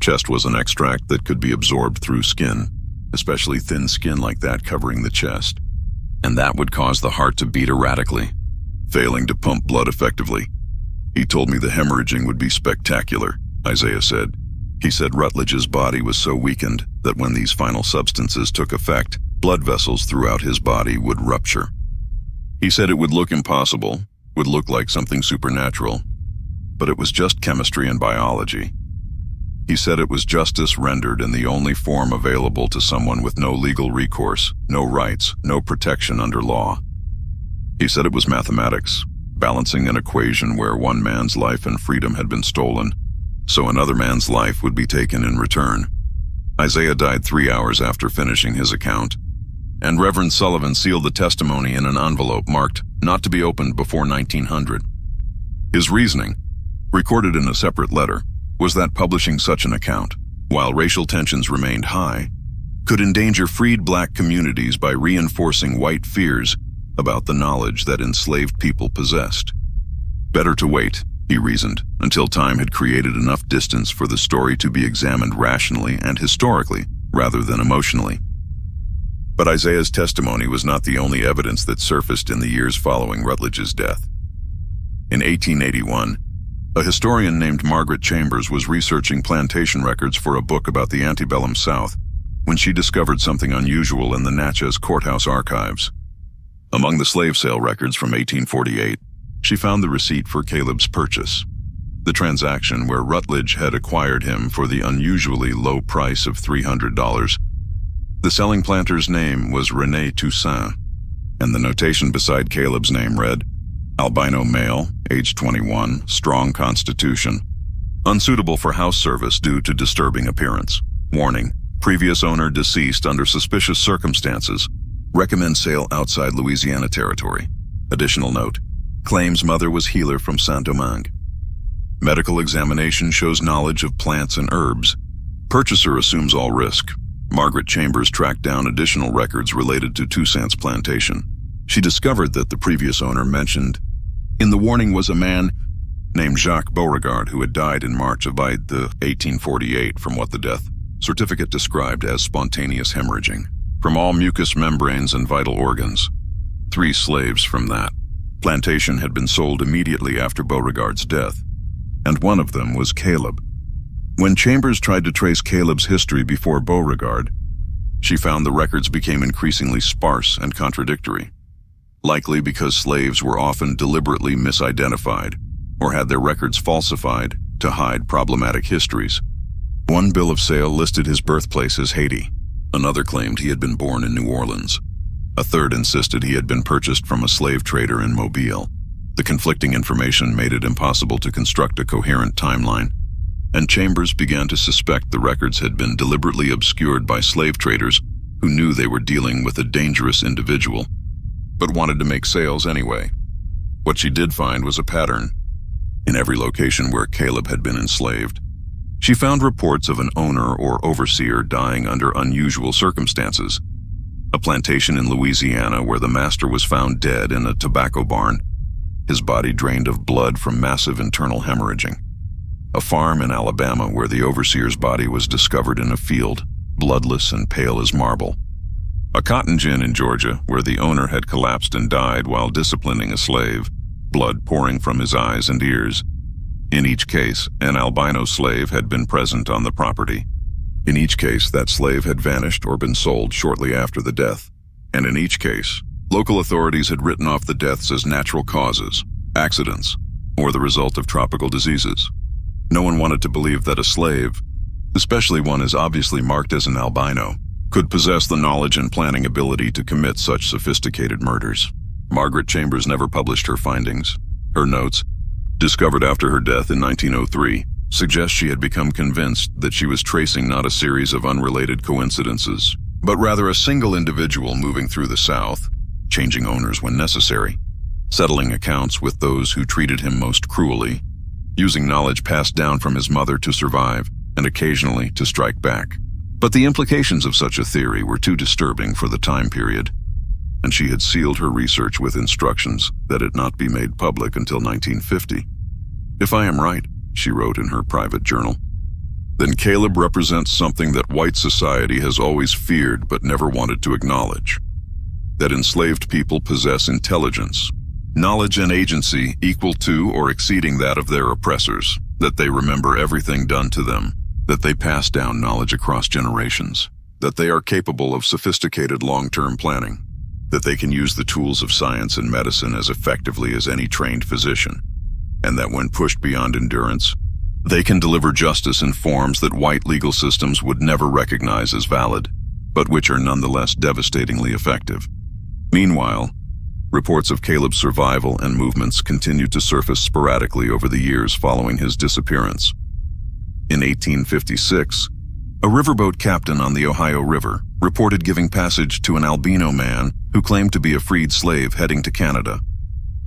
chest was an extract that could be absorbed through skin, especially thin skin like that covering the chest, and that would cause the heart to beat erratically, failing to pump blood effectively. He told me the hemorrhaging would be spectacular, Isaiah said. He said Rutledge's body was so weakened that when these final substances took effect, blood vessels throughout his body would rupture. He said it would look impossible, would look like something supernatural, but it was just chemistry and biology. He said it was justice rendered in the only form available to someone with no legal recourse, no rights, no protection under law. He said it was mathematics, balancing an equation where one man's life and freedom had been stolen, so another man's life would be taken in return. Isaiah died 3 hours after finishing his account, and Reverend Sullivan sealed the testimony in an envelope marked not to be opened before 1900. His reasoning, recorded in a separate letter, was that publishing such an account, while racial tensions remained high, could endanger freed black communities by reinforcing white fears about the knowledge that enslaved people possessed. Better to wait, he reasoned, until time had created enough distance for the story to be examined rationally and historically, rather than emotionally. But Isaiah's testimony was not the only evidence that surfaced in the years following Rutledge's death. In 1881, a historian named Margaret Chambers was researching plantation records for a book about the antebellum South when she discovered something unusual in the Natchez courthouse archives. Among the slave sale records from 1848, she found the receipt for Caleb's purchase, the transaction where Rutledge had acquired him for the unusually low price of $300. The selling planter's name was René Toussaint, and the notation beside Caleb's name read, Albino male, age 21, strong constitution, unsuitable for house service due to disturbing appearance. Warning, previous owner deceased under suspicious circumstances. Recommend sale outside Louisiana territory. Additional note, claims mother was healer from Saint-Domingue. Medical examination shows knowledge of plants and herbs. Purchaser assumes all risk. Margaret Chambers tracked down additional records related to Toussaint's plantation. She discovered that the previous owner mentioned in the warning was a man named Jacques Beauregard who had died in March of 1848 from what the death certificate described as spontaneous hemorrhaging from all mucous membranes and vital organs. 3 slaves from that plantation had been sold immediately after Beauregard's death, and one of them was Caleb. When Chambers tried to trace Caleb's history before Beauregard, she found the records became increasingly sparse and contradictory, likely because slaves were often deliberately misidentified or had their records falsified to hide problematic histories. One bill of sale listed his birthplace as Haiti. Another claimed he had been born in New Orleans. A third insisted he had been purchased from a slave trader in Mobile. The conflicting information made it impossible to construct a coherent timeline, and Chambers began to suspect the records had been deliberately obscured by slave traders who knew they were dealing with a dangerous individual, but wanted to make sales anyway. What she did find was a pattern. In every location where Caleb had been enslaved, she found reports of an owner or overseer dying under unusual circumstances. A plantation in Louisiana where the master was found dead in a tobacco barn, his body drained of blood from massive internal hemorrhaging. A farm in Alabama where the overseer's body was discovered in a field, bloodless and pale as marble. A cotton gin in Georgia where the owner had collapsed and died while disciplining a slave, blood pouring from his eyes and ears. In each case, an albino slave had been present on the property. In each case, that slave had vanished or been sold shortly after the death. And in each case, local authorities had written off the deaths as natural causes, accidents, or the result of tropical diseases. No one wanted to believe that a slave, especially one as obviously marked as an albino, could possess the knowledge and planning ability to commit such sophisticated murders. Margaret Chambers never published her findings. Her notes, discovered after her death in 1903, suggest she had become convinced that she was tracing not a series of unrelated coincidences, but rather a single individual moving through the South, changing owners when necessary, settling accounts with those who treated him most cruelly, using knowledge passed down from his mother to survive, and occasionally to strike back. But the implications of such a theory were too disturbing for the time period, and she had sealed her research with instructions that it not be made public until 1950. "If I am right," she wrote in her private journal, "then Caleb represents something that white society has always feared but never wanted to acknowledge. That enslaved people possess intelligence, knowledge and agency equal to or exceeding that of their oppressors, that they remember everything done to them, that they pass down knowledge across generations, that they are capable of sophisticated long-term planning, that they can use the tools of science and medicine as effectively as any trained physician, and that when pushed beyond endurance, they can deliver justice in forms that white legal systems would never recognize as valid, but which are nonetheless devastatingly effective." Meanwhile, reports of Caleb's survival and movements continued to surface sporadically over the years following his disappearance. In 1856, a riverboat captain on the Ohio River reported giving passage to an albino man who claimed to be a freed slave heading to Canada.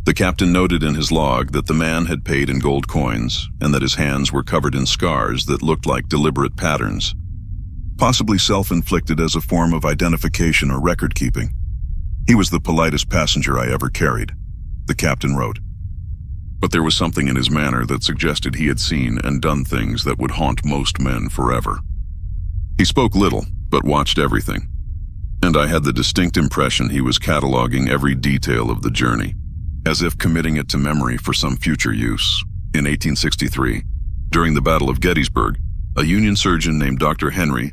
The captain noted in his log that the man had paid in gold coins and that his hands were covered in scars that looked like deliberate patterns, possibly self-inflicted as a form of identification or record-keeping. "He was the politest passenger I ever carried," the captain wrote. But there was something in his manner that suggested he had seen and done things that would haunt most men forever. He spoke little, but watched everything, and I had the distinct impression he was cataloging every detail of the journey, as if committing it to memory for some future use. In 1863, during the Battle of Gettysburg, a Union surgeon named Dr. Henry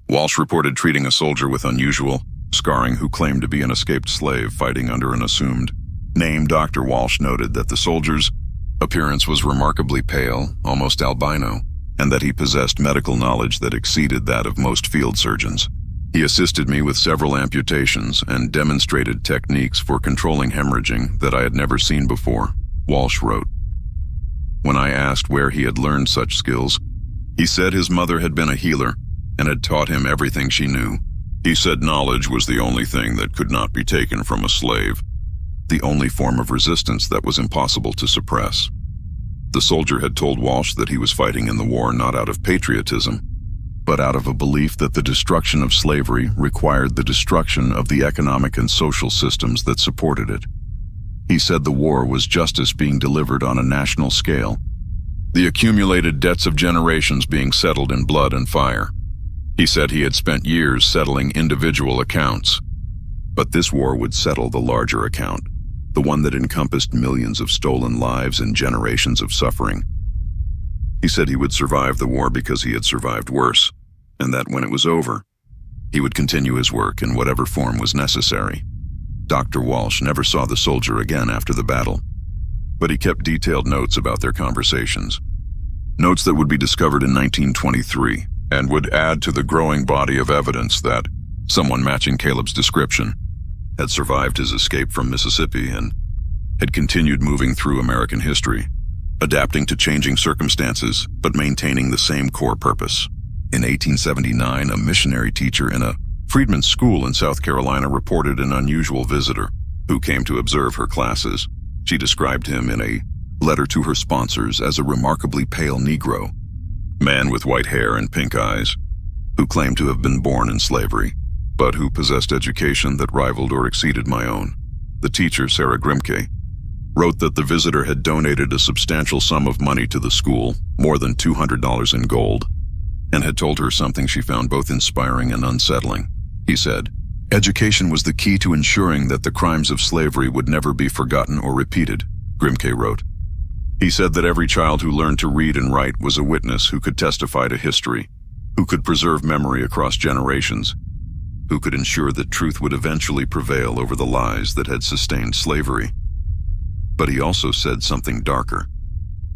Walsh reported treating a soldier with unusual scarring who claimed to be an escaped slave fighting under an assumed name. Dr. Walsh noted that the soldier's appearance was remarkably pale, almost albino, and that he possessed medical knowledge that exceeded that of most field surgeons. He assisted me with several amputations and demonstrated techniques for controlling hemorrhaging that I had never seen before, Walsh wrote. When I asked where he had learned such skills, he said his mother had been a healer and had taught him everything she knew. He said knowledge was the only thing that could not be taken from a slave, the only form of resistance that was impossible to suppress. The soldier had told Walsh that he was fighting in the war not out of patriotism, but out of a belief that the destruction of slavery required the destruction of the economic and social systems that supported it. He said the war was justice being delivered on a national scale, the accumulated debts of generations being settled in blood and fire. He said he had spent years settling individual accounts, but this war would settle the larger account, the one that encompassed millions of stolen lives and generations of suffering. He said he would survive the war because he had survived worse, and that when it was over, he would continue his work in whatever form was necessary. Dr. Walsh never saw the soldier again after the battle, but he kept detailed notes about their conversations. Notes that would be discovered in 1923 and would add to the growing body of evidence that someone matching Caleb's description had survived his escape from Mississippi and had continued moving through American history, adapting to changing circumstances but maintaining the same core purpose. In 1879, a missionary teacher in a freedmen's school in South Carolina reported an unusual visitor who came to observe her classes. She described him in a letter to her sponsors as a remarkably pale Negro, man with white hair and pink eyes, who claimed to have been born in slavery, but who possessed education that rivaled or exceeded my own. The teacher, Sarah Grimke, wrote that the visitor had donated a substantial sum of money to the school, more than $200 in gold, and had told her something she found both inspiring and unsettling. He said, "Education was the key to ensuring that the crimes of slavery would never be forgotten or repeated," Grimke wrote. He said that every child who learned to read and write was a witness who could testify to history, who could preserve memory across generations, who could ensure that truth would eventually prevail over the lies that had sustained slavery. But he also said something darker.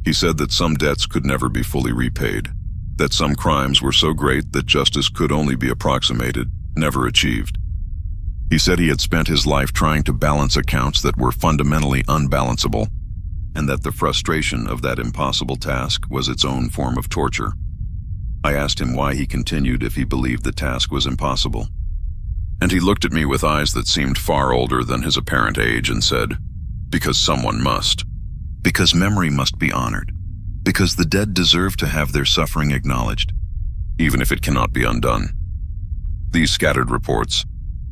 He said that some debts could never be fully repaid, that some crimes were so great that justice could only be approximated, never achieved. He said he had spent his life trying to balance accounts that were fundamentally unbalanceable, and that the frustration of that impossible task was its own form of torture. I asked him why he continued if he believed the task was impossible. And he looked at me with eyes that seemed far older than his apparent age and said, "Because someone must. Because memory must be honored. Because the dead deserve to have their suffering acknowledged, even if it cannot be undone." These scattered reports,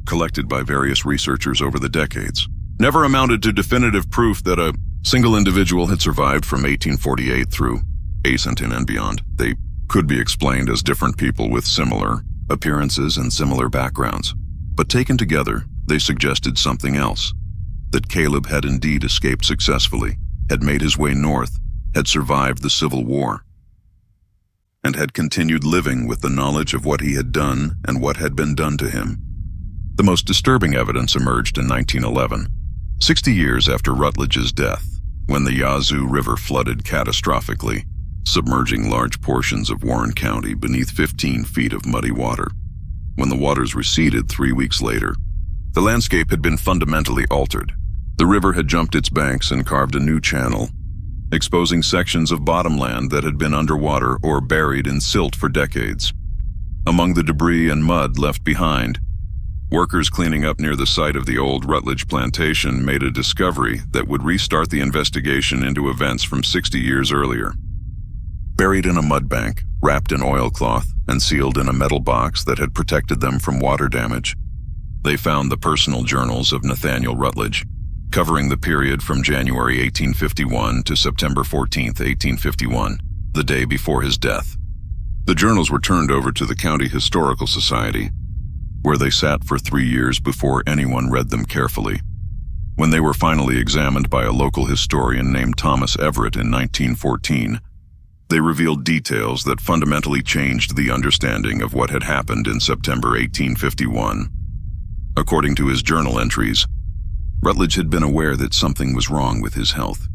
collected by various researchers over the decades, never amounted to definitive proof that a single individual had survived from 1848 through Asentin and beyond. They could be explained as different people with similar appearances and similar backgrounds. But taken together, they suggested something else. That Caleb had indeed escaped successfully, had made his way north, had survived the Civil War, and had continued living with the knowledge of what he had done and what had been done to him. The most disturbing evidence emerged in 1911, 60 years after Rutledge's death, when the Yazoo River flooded catastrophically, submerging large portions of Warren County beneath 15 feet of muddy water. When the waters receded 3 weeks later, the landscape had been fundamentally altered. The river had jumped its banks and carved a new channel, exposing sections of bottomland that had been underwater or buried in silt for decades. Among the debris and mud left behind, workers cleaning up near the site of the old Rutledge plantation made a discovery that would restart the investigation into events from 60 years earlier. Buried in a mud bank, wrapped in oilcloth, and sealed in a metal box that had protected them from water damage, they found the personal journals of Nathaniel Rutledge, covering the period from January 1851 to September 14, 1851, the day before his death. The journals were turned over to the County Historical Society, where they sat for 3 years before anyone read them carefully. When they were finally examined by a local historian named Thomas Everett in 1914, they revealed details that fundamentally changed the understanding of what had happened in September 1851. According to his journal entries, Rutledge had been aware that something was wrong with his health.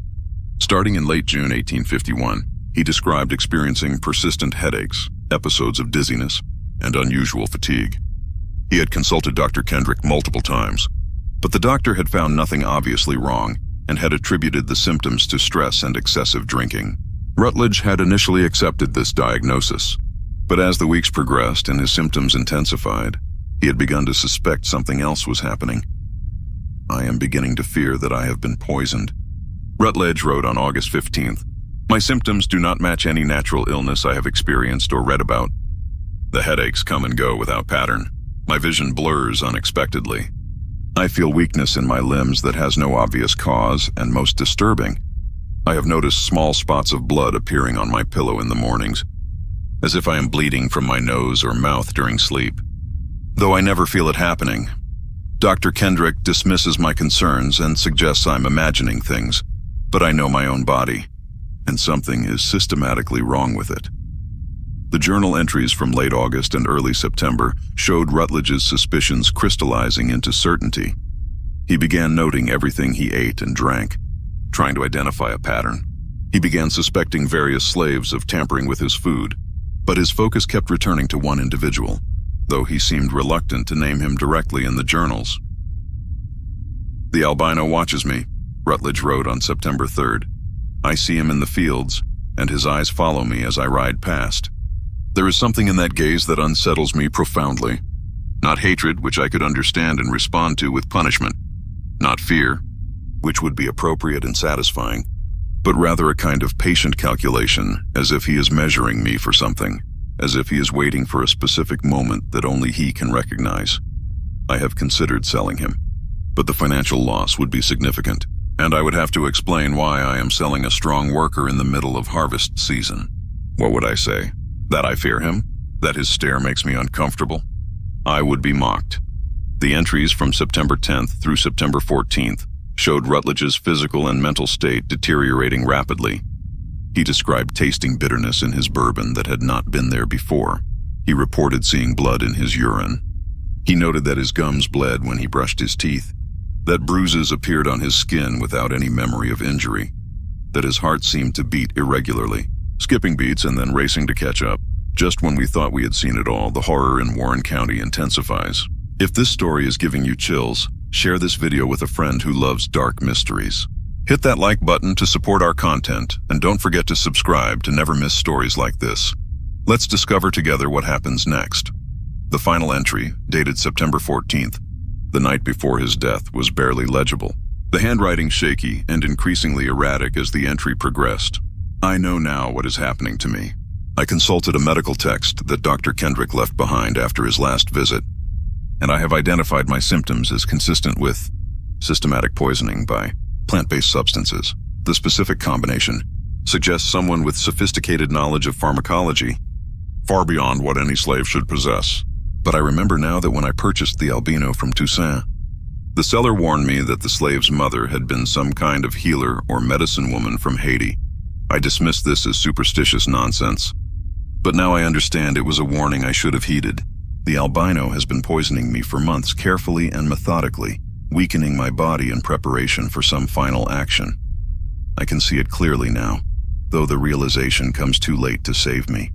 Starting in late June 1851, he described experiencing persistent headaches, episodes of dizziness, and unusual fatigue. He had consulted Dr. Kendrick multiple times, but the doctor had found nothing obviously wrong and had attributed the symptoms to stress and excessive drinking. Rutledge had initially accepted this diagnosis, but as the weeks progressed and his symptoms intensified, he had begun to suspect something else was happening. "I am beginning to fear that I have been poisoned," Rutledge wrote on August 15th, My symptoms do not match any natural illness I have experienced or read about. The headaches come and go without pattern. My vision blurs unexpectedly. I feel weakness in my limbs that has no obvious cause, and most disturbing, I have noticed small spots of blood appearing on my pillow in the mornings, as if I am bleeding from my nose or mouth during sleep. Though I never feel it happening, Dr. Kendrick dismisses my concerns and suggests I'm imagining things, but I know my own body, and something is systematically wrong with it. The journal entries from late August and early September showed Rutledge's suspicions crystallizing into certainty. He began noting everything he ate and drank, trying to identify a pattern. He began suspecting various slaves of tampering with his food, but his focus kept returning to one individual, though he seemed reluctant to name him directly in the journals. "The albino watches me," Rutledge wrote on September 3rd. "I see him in the fields, and his eyes follow me as I ride past. There is something in that gaze that unsettles me profoundly. Not hatred, which I could understand and respond to with punishment. Not fear, which would be appropriate and satisfying, but rather a kind of patient calculation, as if he is measuring me for something, as if he is waiting for a specific moment that only he can recognize. I have considered selling him, but the financial loss would be significant, and I would have to explain why I am selling a strong worker in the middle of harvest season. What would I say? That I fear him? That his stare makes me uncomfortable? I would be mocked." The entries from September 10th through September 14th showed Rutledge's physical and mental state deteriorating rapidly. He described tasting bitterness in his bourbon that had not been there before. He reported seeing blood in his urine. He noted that his gums bled when he brushed his teeth, that bruises appeared on his skin without any memory of injury, that his heart seemed to beat irregularly, skipping beats and then racing to catch up. Just when we thought we had seen it all, the horror in Warren County intensifies. If this story is giving you chills, share this video with a friend who loves dark mysteries. Hit that like button to support our content, and don't forget to subscribe to never miss stories like this. Let's discover together what happens next. The final entry, dated September 14th, the night before his death, was barely legible. The handwriting shaky and increasingly erratic as the entry progressed. I know now what is happening to me. I consulted a medical text that Dr. Kendrick left behind after his last visit, and I have identified my symptoms as consistent with systematic poisoning by plant-based substances. The specific combination suggests someone with sophisticated knowledge of pharmacology, far beyond what any slave should possess. But I remember now that when I purchased the albino from Toussaint, the seller warned me that the slave's mother had been some kind of healer or medicine woman from Haiti. I dismissed this as superstitious nonsense, but now I understand it was a warning I should have heeded. The albino has been poisoning me for months, carefully and methodically, weakening my body in preparation for some final action. I can see it clearly now, though the realization comes too late to save me.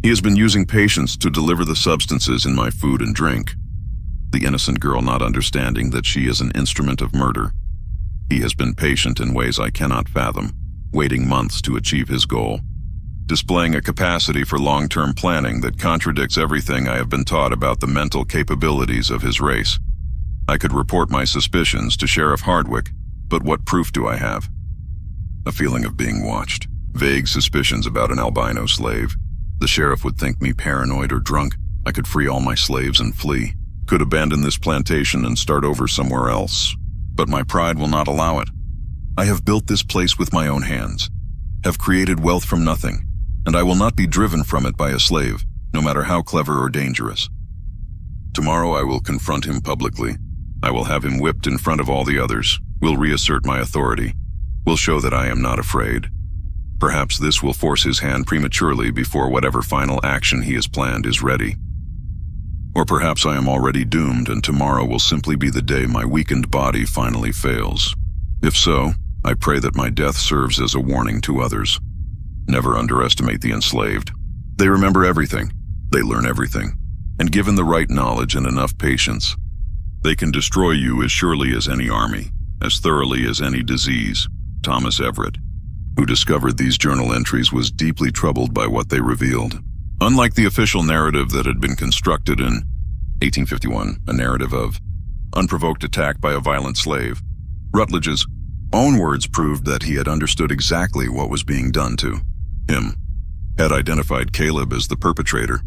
He has been using patience to deliver the substances in my food and drink, the innocent girl not understanding that she is an instrument of murder. He has been patient in ways I cannot fathom, waiting months to achieve his goal, displaying a capacity for long-term planning that contradicts everything I have been taught about the mental capabilities of his race. I could report my suspicions to Sheriff Hardwick, but what proof do I have? A feeling of being watched, vague suspicions about an albino slave. The sheriff would think me paranoid or drunk. I could free all my slaves and flee, could abandon this plantation and start over somewhere else. But my pride will not allow it. I have built this place with my own hands, have created wealth from nothing, and I will not be driven from it by a slave, no matter how clever or dangerous. Tomorrow I will confront him publicly. I will have him whipped in front of all the others, will reassert my authority, will show that I am not afraid. Perhaps this will force his hand prematurely before whatever final action he has planned is ready. Or perhaps I am already doomed and tomorrow will simply be the day my weakened body finally fails. If so, I pray that my death serves as a warning to others. Never underestimate the enslaved. They remember everything. They learn everything. And given the right knowledge and enough patience, they can destroy you as surely as any army, as thoroughly as any disease. Thomas Everett, who discovered these journal entries, was deeply troubled by what they revealed. Unlike the official narrative that had been constructed in 1851, a narrative of unprovoked attack by a violent slave, Rutledge's Own words proved that he had understood exactly what was being done to him, had identified Caleb as the perpetrator,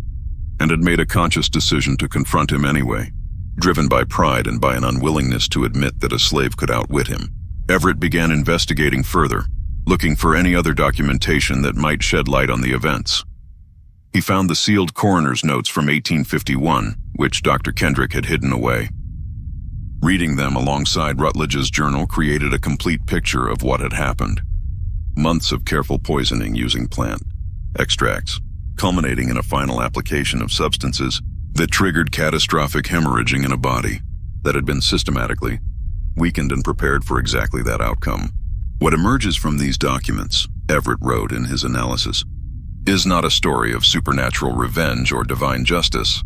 and had made a conscious decision to confront him anyway, driven by pride and by an unwillingness to admit that a slave could outwit him. Everett began investigating further, looking for any other documentation that might shed light on the events. He found the sealed coroner's notes from 1851, which Dr. Kendrick had hidden away. Reading them alongside Rutledge's journal created a complete picture of what had happened. Months of careful poisoning using plant extracts, culminating in a final application of substances that triggered catastrophic hemorrhaging in a body that had been systematically weakened and prepared for exactly that outcome. What emerges from these documents, Everett wrote in his analysis, is not a story of supernatural revenge or divine justice,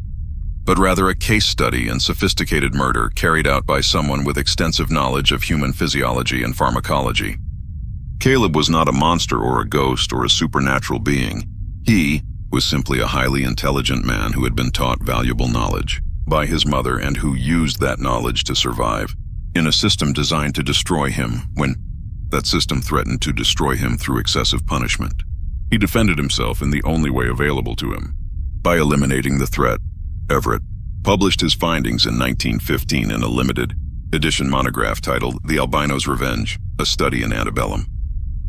but rather a case study in sophisticated murder carried out by someone with extensive knowledge of human physiology and pharmacology. Caleb was not a monster or a ghost or a supernatural being. He was simply a highly intelligent man who had been taught valuable knowledge by his mother and who used that knowledge to survive in a system designed to destroy him when that system threatened to destroy him through excessive punishment. He defended himself in the only way available to him, by eliminating the threat. Everett published his findings in 1915 in a limited edition monograph titled The Albino's Revenge, A Study in Antebellum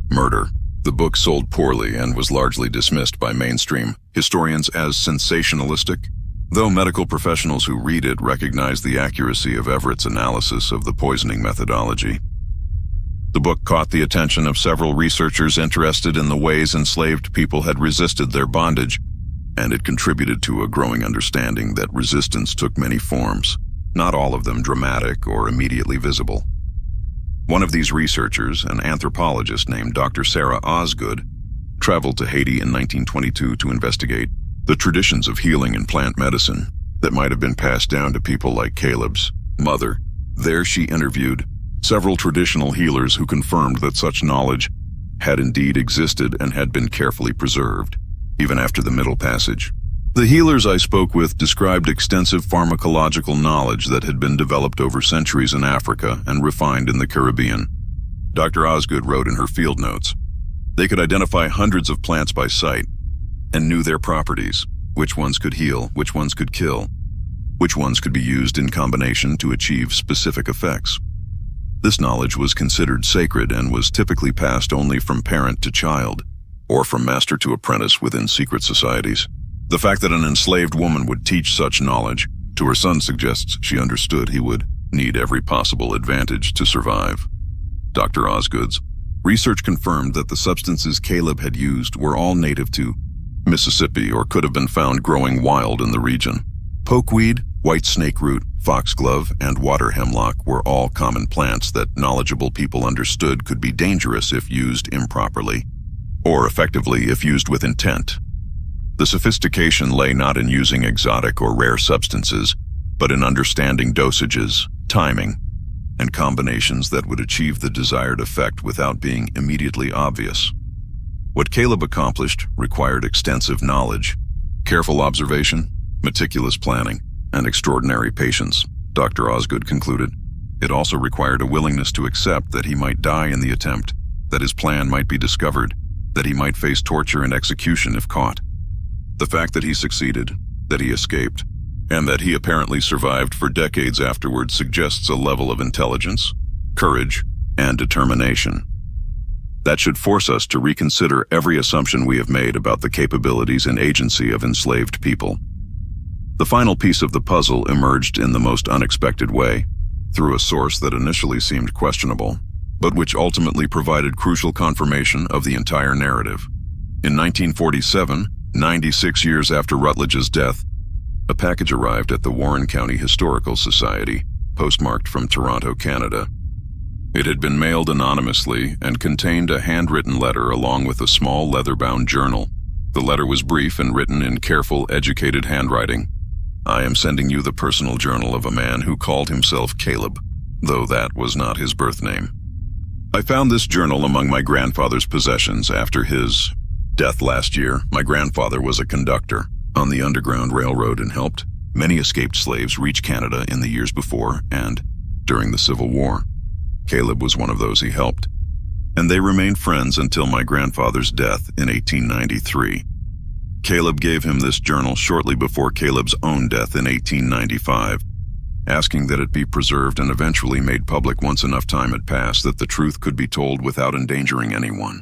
Murder. The book sold poorly and was largely dismissed by mainstream historians as sensationalistic, though medical professionals who read it recognize the accuracy of Everett's analysis of the poisoning methodology. The book caught the attention of several researchers interested in the ways enslaved people had resisted their bondage, and it contributed to a growing understanding that resistance took many forms, not all of them dramatic or immediately visible. One of these researchers, an anthropologist named Dr. Sarah Osgood, traveled to Haiti in 1922 to investigate the traditions of healing and plant medicine that might have been passed down to people like Caleb's mother. There she interviewed several traditional healers who confirmed that such knowledge had indeed existed and had been carefully preserved, even after the Middle Passage. The healers I spoke with described extensive pharmacological knowledge that had been developed over centuries in Africa and refined in the Caribbean. Dr. Osgood wrote in her field notes, they could identify hundreds of plants by sight and knew their properties, which ones could heal, which ones could kill, which ones could be used in combination to achieve specific effects. This knowledge was considered sacred and was typically passed only from parent to child, or from master to apprentice within secret societies. The fact that an enslaved woman would teach such knowledge to her son suggests she understood he would need every possible advantage to survive. Dr. Osgood's research confirmed that the substances Caleb had used were all native to Mississippi or could have been found growing wild in the region. Pokeweed, white snake root, foxglove, and water hemlock were all common plants that knowledgeable people understood could be dangerous if used improperly, or effectively if used with intent. The sophistication lay not in using exotic or rare substances, but in understanding dosages, timing, and combinations that would achieve the desired effect without being immediately obvious. What Caleb accomplished required extensive knowledge, careful observation, meticulous planning, and extraordinary patience, Dr. Osgood concluded. It also required a willingness to accept that he might die in the attempt, that his plan might be discovered, that he might face torture and execution if caught. The fact that he succeeded, that he escaped, and that he apparently survived for decades afterwards suggests a level of intelligence, courage, and determination that should force us to reconsider every assumption we have made about the capabilities and agency of enslaved people. The final piece of the puzzle emerged in the most unexpected way, through a source that initially seemed questionable, but which ultimately provided crucial confirmation of the entire narrative. In 1947, 96 years after Rutledge's death, a package arrived at the Warren County Historical Society, postmarked from Toronto, Canada. It had been mailed anonymously and contained a handwritten letter along with a small leather-bound journal. The letter was brief and written in careful, educated handwriting. I am sending you the personal journal of a man who called himself Caleb, though that was not his birth name. I found this journal among my grandfather's possessions after his death last year. My grandfather was a conductor on the Underground Railroad and helped many escaped slaves reach Canada in the years before and during the Civil War. Caleb was one of those he helped, and they remained friends until my grandfather's death in 1893. Caleb gave him this journal shortly before Caleb's own death in 1895, asking that it be preserved and eventually made public once enough time had passed that the truth could be told without endangering anyone.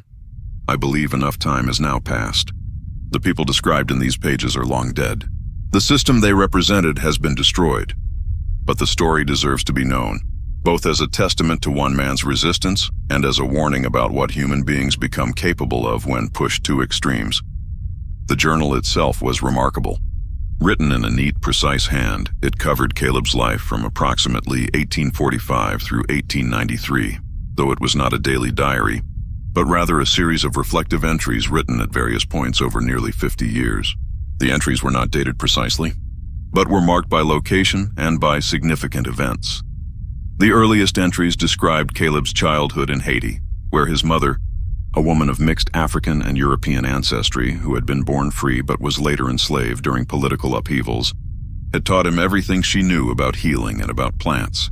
I believe enough time has now passed. The people described in these pages are long dead. The system they represented has been destroyed, but the story deserves to be known, both as a testament to one man's resistance and as a warning about what human beings become capable of when pushed to extremes. The journal itself was remarkable. Written in a neat, precise hand, it covered Caleb's life from approximately 1845 through 1893, though it was not a daily diary, but rather a series of reflective entries written at various points over nearly 50 years. The entries were not dated precisely, but were marked by location and by significant events. The earliest entries described Caleb's childhood in Haiti, where his mother, a woman of mixed African and European ancestry who had been born free but was later enslaved during political upheavals, had taught him everything she knew about healing and about plants.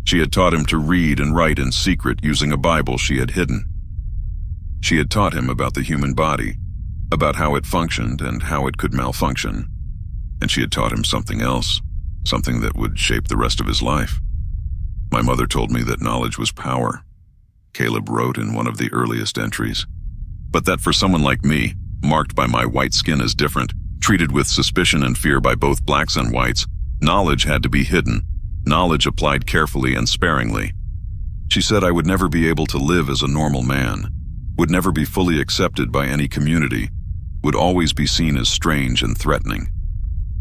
She had taught him to read and write in secret using a Bible she had hidden. She had taught him about the human body, about how it functioned and how it could malfunction. And she had taught him something else, something that would shape the rest of his life. My mother told me that knowledge was power, Caleb wrote in one of the earliest entries. But that for someone like me, marked by my white skin as different, treated with suspicion and fear by both blacks and whites, knowledge had to be hidden, knowledge applied carefully and sparingly. She said I would never be able to live as a normal man, would never be fully accepted by any community, would always be seen as strange and threatening.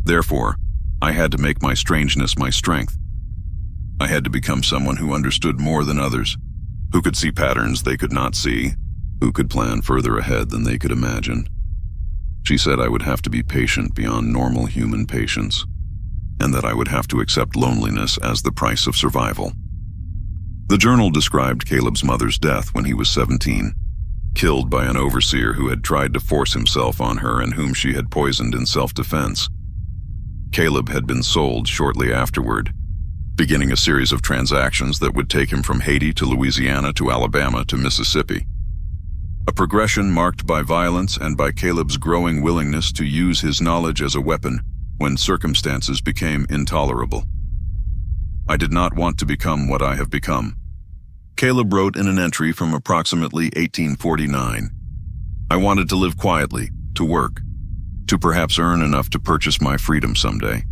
Therefore, I had to make my strangeness my strength. I had to become someone who understood more than others, who could see patterns they could not see, who could plan further ahead than they could imagine. She said I would have to be patient beyond normal human patience, and that I would have to accept loneliness as the price of survival. The journal described Caleb's mother's death when he was 17, killed by an overseer who had tried to force himself on her and whom she had poisoned in self-defense. Caleb had been sold shortly afterward, beginning a series of transactions that would take him from Haiti to Louisiana to Alabama to Mississippi. A progression marked by violence and by Caleb's growing willingness to use his knowledge as a weapon when circumstances became intolerable. I did not want to become what I have become. Caleb wrote in an entry from approximately 1849, I wanted to live quietly, to work, to perhaps earn enough to purchase my freedom someday.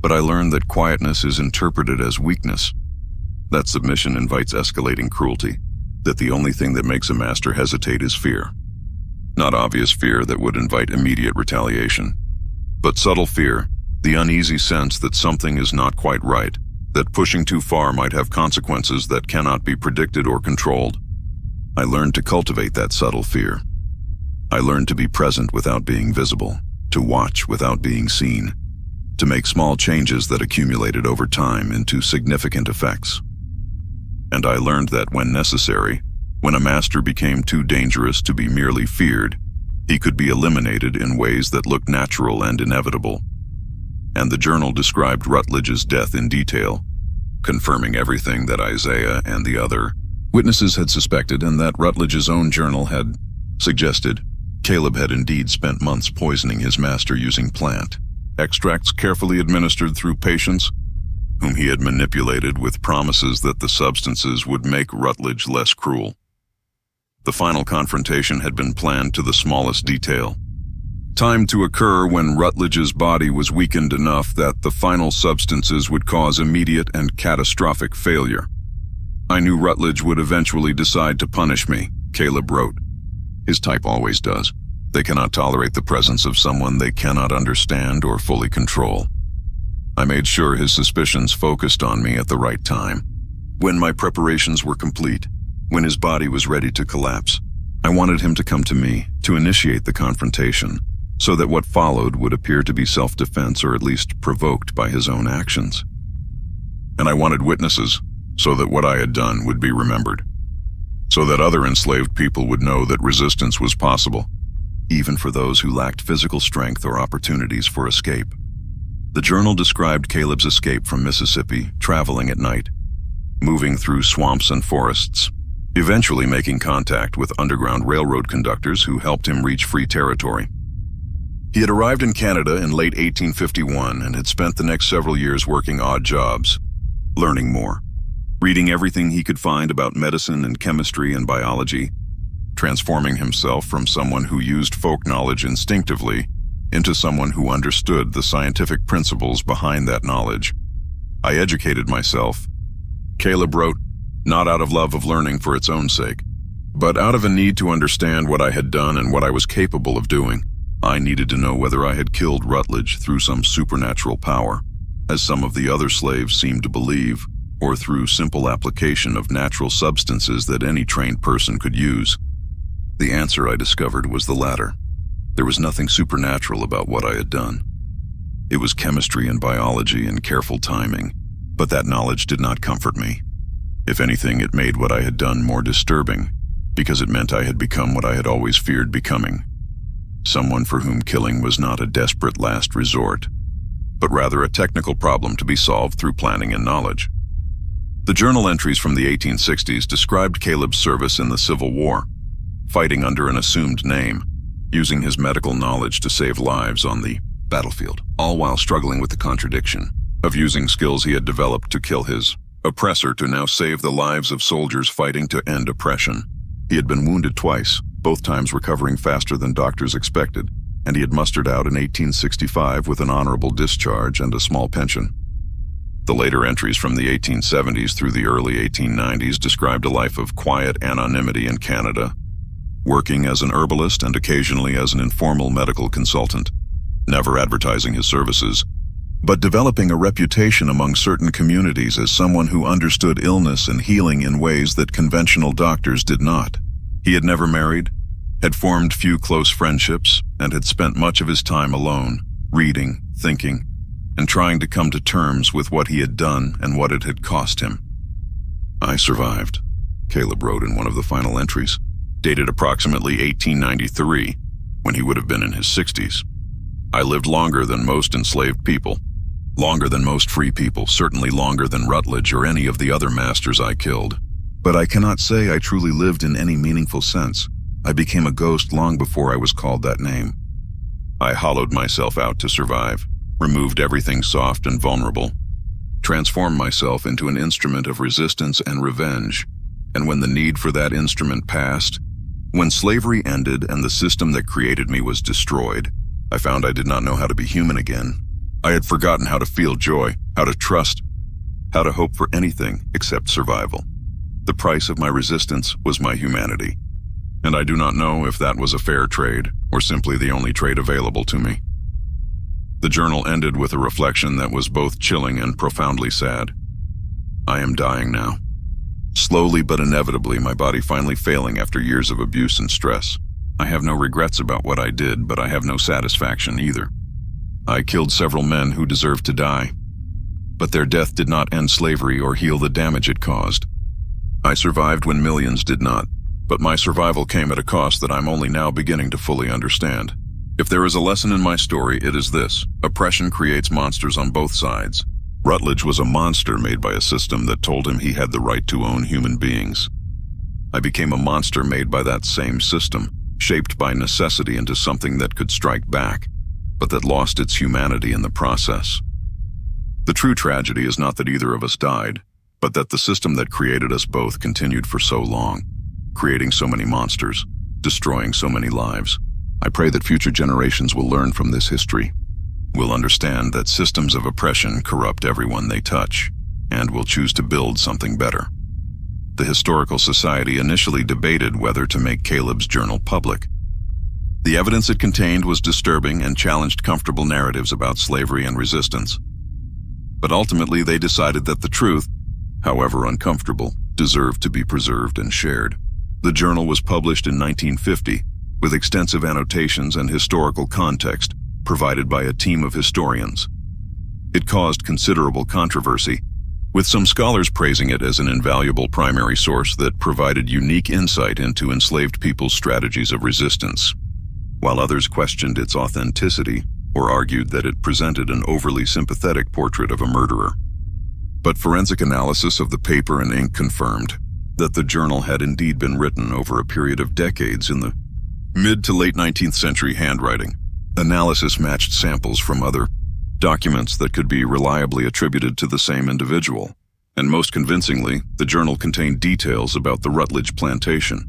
But I learned that quietness is interpreted as weakness, that submission invites escalating cruelty, that the only thing that makes a master hesitate is fear. Not obvious fear that would invite immediate retaliation, but subtle fear, the uneasy sense that something is not quite right, that pushing too far might have consequences that cannot be predicted or controlled. I learned to cultivate that subtle fear. I learned to be present without being visible, to watch without being seen, to make small changes that accumulated over time into significant effects. And I learned that when necessary, when a master became too dangerous to be merely feared, he could be eliminated in ways that looked natural and inevitable. And the journal described Rutledge's death in detail, confirming everything that Isaiah and the other witnesses had suspected and that Rutledge's own journal had suggested. Caleb had indeed spent months poisoning his master using plant extracts carefully administered through patients, whom he had manipulated with promises that the substances would make Rutledge less cruel. The final confrontation had been planned to the smallest detail, timed to occur when Rutledge's body was weakened enough that the final substances would cause immediate and catastrophic failure. I knew Rutledge would eventually decide to punish me, Caleb wrote. His type always does. They cannot tolerate the presence of someone they cannot understand or fully control. I made sure his suspicions focused on me at the right time. When my preparations were complete, when his body was ready to collapse, I wanted him to come to me, to initiate the confrontation, so that what followed would appear to be self-defense or at least provoked by his own actions. And I wanted witnesses, so that what I had done would be remembered, so that other enslaved people would know that resistance was possible, even for those who lacked physical strength or opportunities for escape. The journal described Caleb's escape from Mississippi, traveling at night. moving through swamps and forests, eventually making contact with Underground Railroad conductors who helped him reach free territory. He had arrived in Canada in late 1851 and had spent the next several years working odd jobs, learning more, reading everything he could find about medicine and chemistry and biology, transforming himself from someone who used folk knowledge instinctively into someone who understood the scientific principles behind that knowledge. I educated myself, Caleb wrote, not out of love of learning for its own sake, but out of a need to understand what I had done and what I was capable of doing. I needed to know whether I had killed Rutledge through some supernatural power, as some of the other slaves seemed to believe, or through simple application of natural substances that any trained person could use. The answer, I discovered, was the latter. There was nothing supernatural about what I had done. It was chemistry and biology and careful timing, but that knowledge did not comfort me. If anything, it made what I had done more disturbing, because it meant I had become what I had always feared becoming. Someone for whom killing was not a desperate last resort, but rather a technical problem to be solved through planning and knowledge. The journal entries from the 1860s described Caleb's service in the Civil War, fighting under an assumed name, using his medical knowledge to save lives on the battlefield, all while struggling with the contradiction of using skills he had developed to kill his oppressor to now save the lives of soldiers fighting to end oppression. He had been wounded twice, both times recovering faster than doctors expected, and he had mustered out in 1865 with an honorable discharge and a small pension. The later entries from the 1870s through the early 1890s described a life of quiet anonymity in Canada, working as an herbalist and occasionally as an informal medical consultant, never advertising his services, but developing a reputation among certain communities as someone who understood illness and healing in ways that conventional doctors did not. He had never married, had formed few close friendships, and had spent much of his time alone, reading, thinking, and trying to come to terms with what he had done and what it had cost him. I survived, Caleb wrote in one of the final entries, dated approximately 1893, when he would have been in his 60s. I lived longer than most enslaved people, longer than most free people, certainly longer than Rutledge or any of the other masters I killed. But I cannot say I truly lived in any meaningful sense. I became a ghost long before I was called that name. I hollowed myself out to survive, removed everything soft and vulnerable, transformed myself into an instrument of resistance and revenge, and when the need for that instrument passed, when slavery ended and the system that created me was destroyed, I found I did not know how to be human again. I had forgotten how to feel joy, how to trust, how to hope for anything except survival. The price of my resistance was my humanity, and I do not know if that was a fair trade or simply the only trade available to me. The journal ended with a reflection that was both chilling and profoundly sad. I am dying now. Slowly but inevitably, my body finally failing after years of abuse and stress. I have no regrets about what I did, but I have no satisfaction either. I killed several men who deserved to die, but their death did not end slavery or heal the damage it caused. I survived when millions did not, but my survival came at a cost that I'm only now beginning to fully understand. If there is a lesson in my story, it is this: oppression creates monsters on both sides. Rutledge was a monster made by a system that told him he had the right to own human beings. I became a monster made by that same system, shaped by necessity into something that could strike back, but that lost its humanity in the process. The true tragedy is not that either of us died, but that the system that created us both continued for so long, creating so many monsters, destroying so many lives. I pray that future generations will learn from this history, will understand that systems of oppression corrupt everyone they touch, and will choose to build something better. The Historical Society initially debated whether to make Caleb's journal public. The evidence it contained was disturbing and challenged comfortable narratives about slavery and resistance. But ultimately they decided that the truth, however uncomfortable, deserved to be preserved and shared. The journal was published in 1950, with extensive annotations and historical context provided by a team of historians. It caused considerable controversy, with some scholars praising it as an invaluable primary source that provided unique insight into enslaved people's strategies of resistance, while others questioned its authenticity or argued that it presented an overly sympathetic portrait of a murderer. But forensic analysis of the paper and ink confirmed that the journal had indeed been written over a period of decades in the mid to late 19th century handwriting. Analysis matched samples from other documents that could be reliably attributed to the same individual. And most convincingly, the journal contained details about the Rutledge plantation,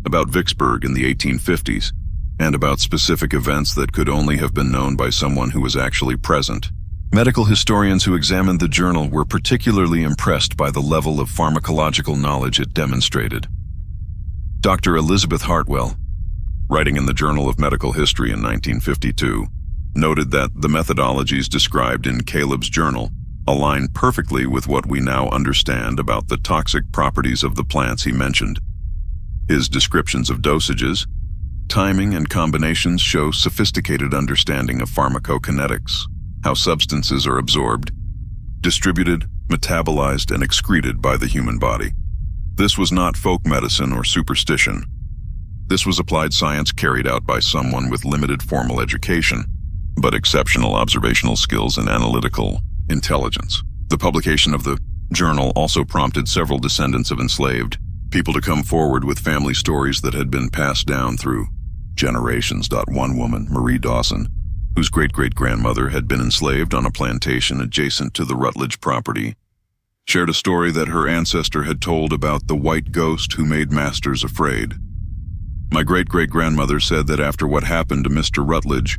about Vicksburg in the 1850s, and about specific events that could only have been known by someone who was actually present. Medical historians who examined the journal were particularly impressed by the level of pharmacological knowledge it demonstrated. Dr. Elizabeth Hartwell, writing in the Journal of Medical History in 1952, noted that the methodologies described in Caleb's journal align perfectly with what we now understand about the toxic properties of the plants he mentioned. His descriptions of dosages, timing, and combinations show sophisticated understanding of pharmacokinetics, how substances are absorbed, distributed, metabolized, and excreted by the human body. This was not folk medicine or superstition. This was applied science carried out by someone with limited formal education, but exceptional observational skills and analytical intelligence. The publication of the journal also prompted several descendants of enslaved people to come forward with family stories that had been passed down through generations. One woman, Marie Dawson, whose great-great-grandmother had been enslaved on a plantation adjacent to the Rutledge property, shared a story that her ancestor had told about the white ghost who made masters afraid. My great-great-grandmother said that after what happened to Mr. Rutledge,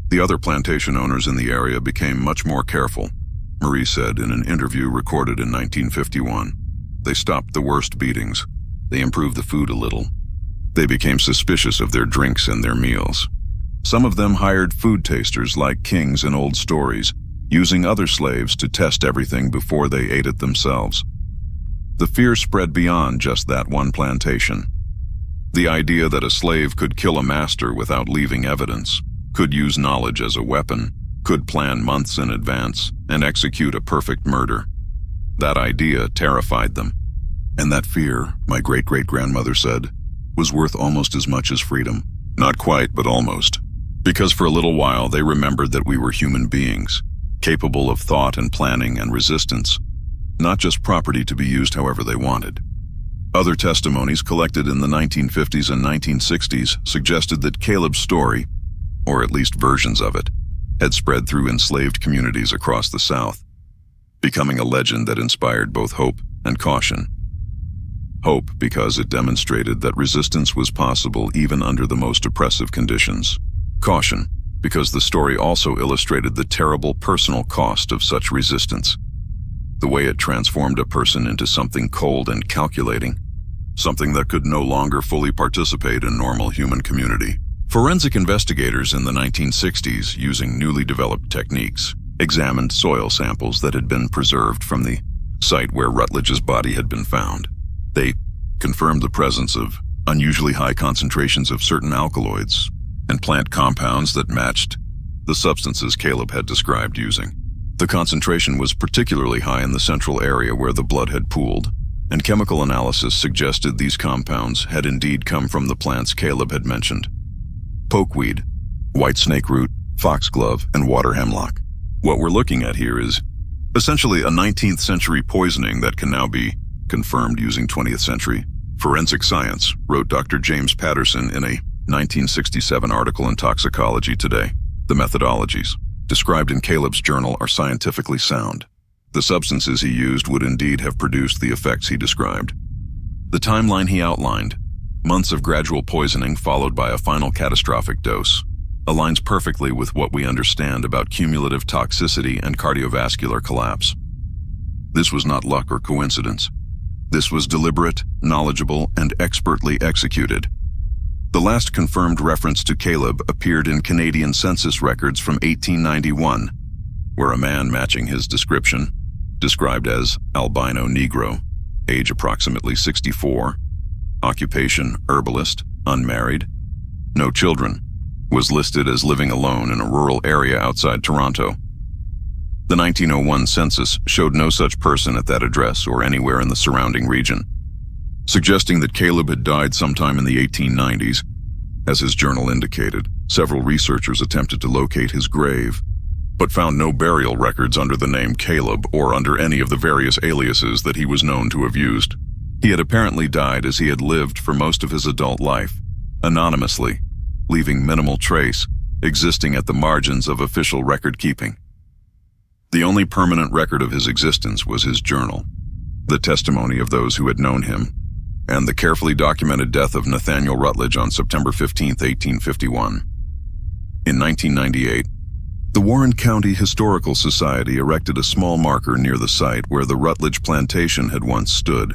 the other plantation owners in the area became much more careful, Marie said in an interview recorded in 1951. They stopped the worst beatings. They improved the food a little. They became suspicious of their drinks and their meals. Some of them hired food tasters like kings in old stories, using other slaves to test everything before they ate it themselves. The fear spread beyond just that one plantation. The idea that a slave could kill a master without leaving evidence, could use knowledge as a weapon, could plan months in advance, and execute a perfect murder. That idea terrified them. And that fear, my great-great-grandmother said, was worth almost as much as freedom. Not quite, but almost. Because for a little while they remembered that we were human beings, capable of thought and planning and resistance, not just property to be used however they wanted. Other testimonies collected in the 1950s and 1960s suggested that Caleb's story, or at least versions of it, had spread through enslaved communities across the South, becoming a legend that inspired both hope and caution. Hope because it demonstrated that resistance was possible even under the most oppressive conditions. Caution because the story also illustrated the terrible personal cost of such resistance, the way it transformed a person into something cold and calculating, something that could no longer fully participate in normal human community. Forensic investigators in the 1960s, using newly developed techniques, examined soil samples that had been preserved from the site where Rutledge's body had been found. They confirmed the presence of unusually high concentrations of certain alkaloids and plant compounds that matched the substances Caleb had described using. The concentration was particularly high in the central area where the blood had pooled, and chemical analysis suggested these compounds had indeed come from the plants Caleb had mentioned: pokeweed, white snake root, foxglove, and water hemlock. What we're looking at here is essentially a 19th century poisoning that can now be confirmed using 20th century forensic science, wrote Dr. James Patterson in a 1967 article in Toxicology Today. The methodologies described in Caleb's journal are scientifically sound. The substances he used would indeed have produced the effects he described. The timeline he outlined, months of gradual poisoning followed by a final catastrophic dose, aligns perfectly with what we understand about cumulative toxicity and cardiovascular collapse. This was not luck or coincidence. This was deliberate, knowledgeable, and expertly executed. The last confirmed reference to Caleb appeared in Canadian census records from 1891, where a man matching his description, described as Albino Negro, age approximately 64, occupation herbalist, unmarried, no children, was listed as living alone in a rural area outside Toronto. The 1901 census showed no such person at that address or anywhere in the surrounding region, suggesting that Caleb had died sometime in the 1890s. As his journal indicated, several researchers attempted to locate his grave, but found no burial records under the name Caleb or under any of the various aliases that he was known to have used. He had apparently died as he had lived for most of his adult life, anonymously, leaving minimal trace, existing at the margins of official record-keeping. The only permanent record of his existence was his journal, the testimony of those who had known him, and the carefully documented death of Nathaniel Rutledge on September 15, 1851. In 1998, the Warren County Historical Society erected a small marker near the site where the Rutledge plantation had once stood.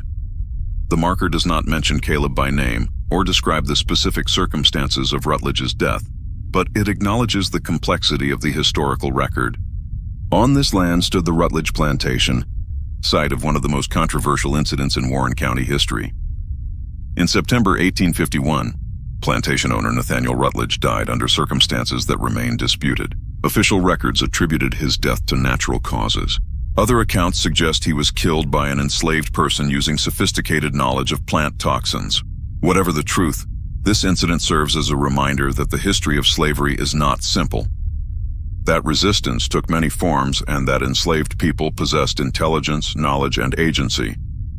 The marker does not mention Caleb by name or describe the specific circumstances of Rutledge's death, but it acknowledges the complexity of the historical record. On this land stood the Rutledge plantation, site of one of the most controversial incidents in Warren County history. In September 1851, plantation owner Nathaniel Rutledge died under circumstances that remain disputed. Official records attributed his death to natural causes. Other accounts suggest he was killed by an enslaved person using sophisticated knowledge of plant toxins. Whatever the truth, this incident serves as a reminder that the history of slavery is not simple. That resistance took many forms and that enslaved people possessed intelligence, knowledge, and agency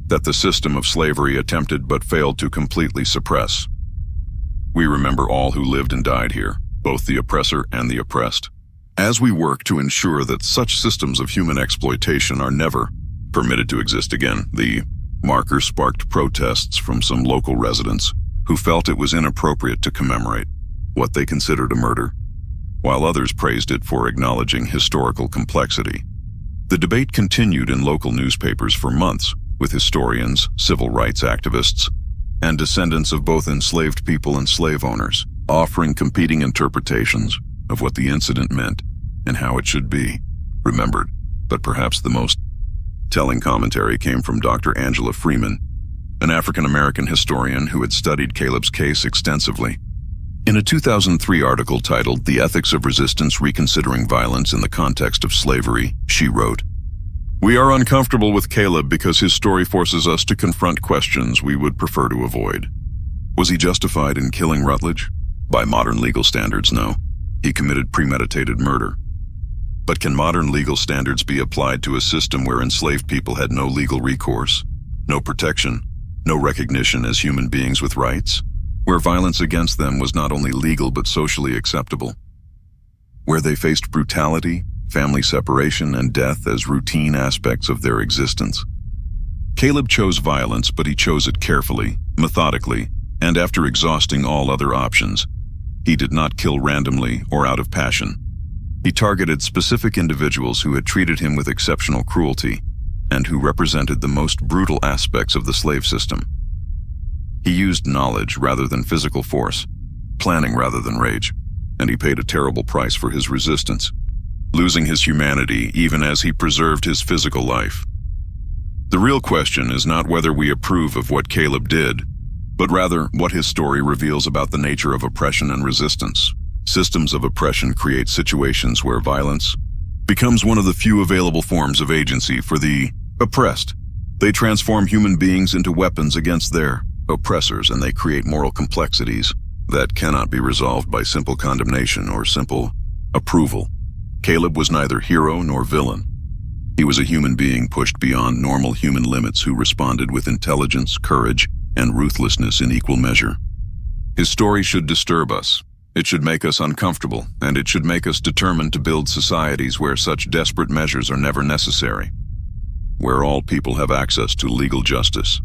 that the system of slavery attempted but failed to completely suppress. We remember all who lived and died here, both the oppressor and the oppressed. As we work to ensure that such systems of human exploitation are never permitted to exist again, the marker sparked protests from some local residents who felt it was inappropriate to commemorate what they considered a murder, while others praised it for acknowledging historical complexity. The debate continued in local newspapers for months, with historians, civil rights activists, and descendants of both enslaved people and slave owners offering competing interpretations of what the incident meant and how it should be remembered. But perhaps the most telling commentary came from Dr. Angela Freeman, an African-American historian who had studied Caleb's case extensively. In a 2003 article titled "The Ethics of Resistance Reconsidering Violence in the Context of Slavery," she wrote, "We are uncomfortable with Caleb because his story forces us to confront questions we would prefer to avoid. Was he justified in killing Rutledge? By modern legal standards, no. He committed premeditated murder. But can modern legal standards be applied to a system where enslaved people had no legal recourse, no protection, no recognition as human beings with rights? Where violence against them was not only legal but socially acceptable? Where they faced brutality, family separation, and death as routine aspects of their existence? Caleb chose violence, but he chose it carefully, methodically, and after exhausting all other options. He did not kill randomly or out of passion. He targeted specific individuals who had treated him with exceptional cruelty and who represented the most brutal aspects of the slave system. He used knowledge rather than physical force, planning rather than rage, and he paid a terrible price for his resistance, losing his humanity even as he preserved his physical life. The real question is not whether we approve of what Caleb did, but rather what his story reveals about the nature of oppression and resistance. Systems of oppression create situations where violence becomes one of the few available forms of agency for the oppressed. They transform human beings into weapons against their oppressors, and they create moral complexities that cannot be resolved by simple condemnation or simple approval. Caleb was neither hero nor villain. He was a human being pushed beyond normal human limits who responded with intelligence, courage, and ruthlessness in equal measure. His story should disturb us. It should make us uncomfortable, and it should make us determined to build societies where such desperate measures are never necessary, where all people have access to legal justice,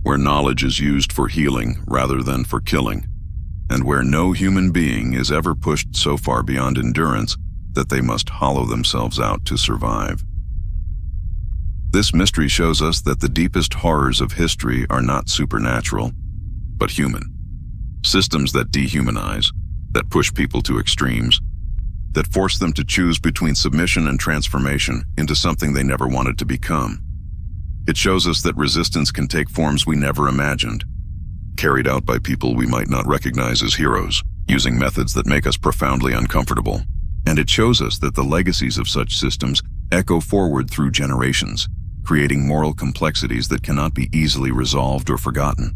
where knowledge is used for healing rather than for killing, and where no human being is ever pushed so far beyond endurance that they must hollow themselves out to survive. This mystery shows us that the deepest horrors of history are not supernatural, but human. Systems that dehumanize, that push people to extremes, that force them to choose between submission and transformation into something they never wanted to become. It shows us that resistance can take forms we never imagined, carried out by people we might not recognize as heroes, using methods that make us profoundly uncomfortable. And it shows us that the legacies of such systems echo forward through generations, creating moral complexities that cannot be easily resolved or forgotten.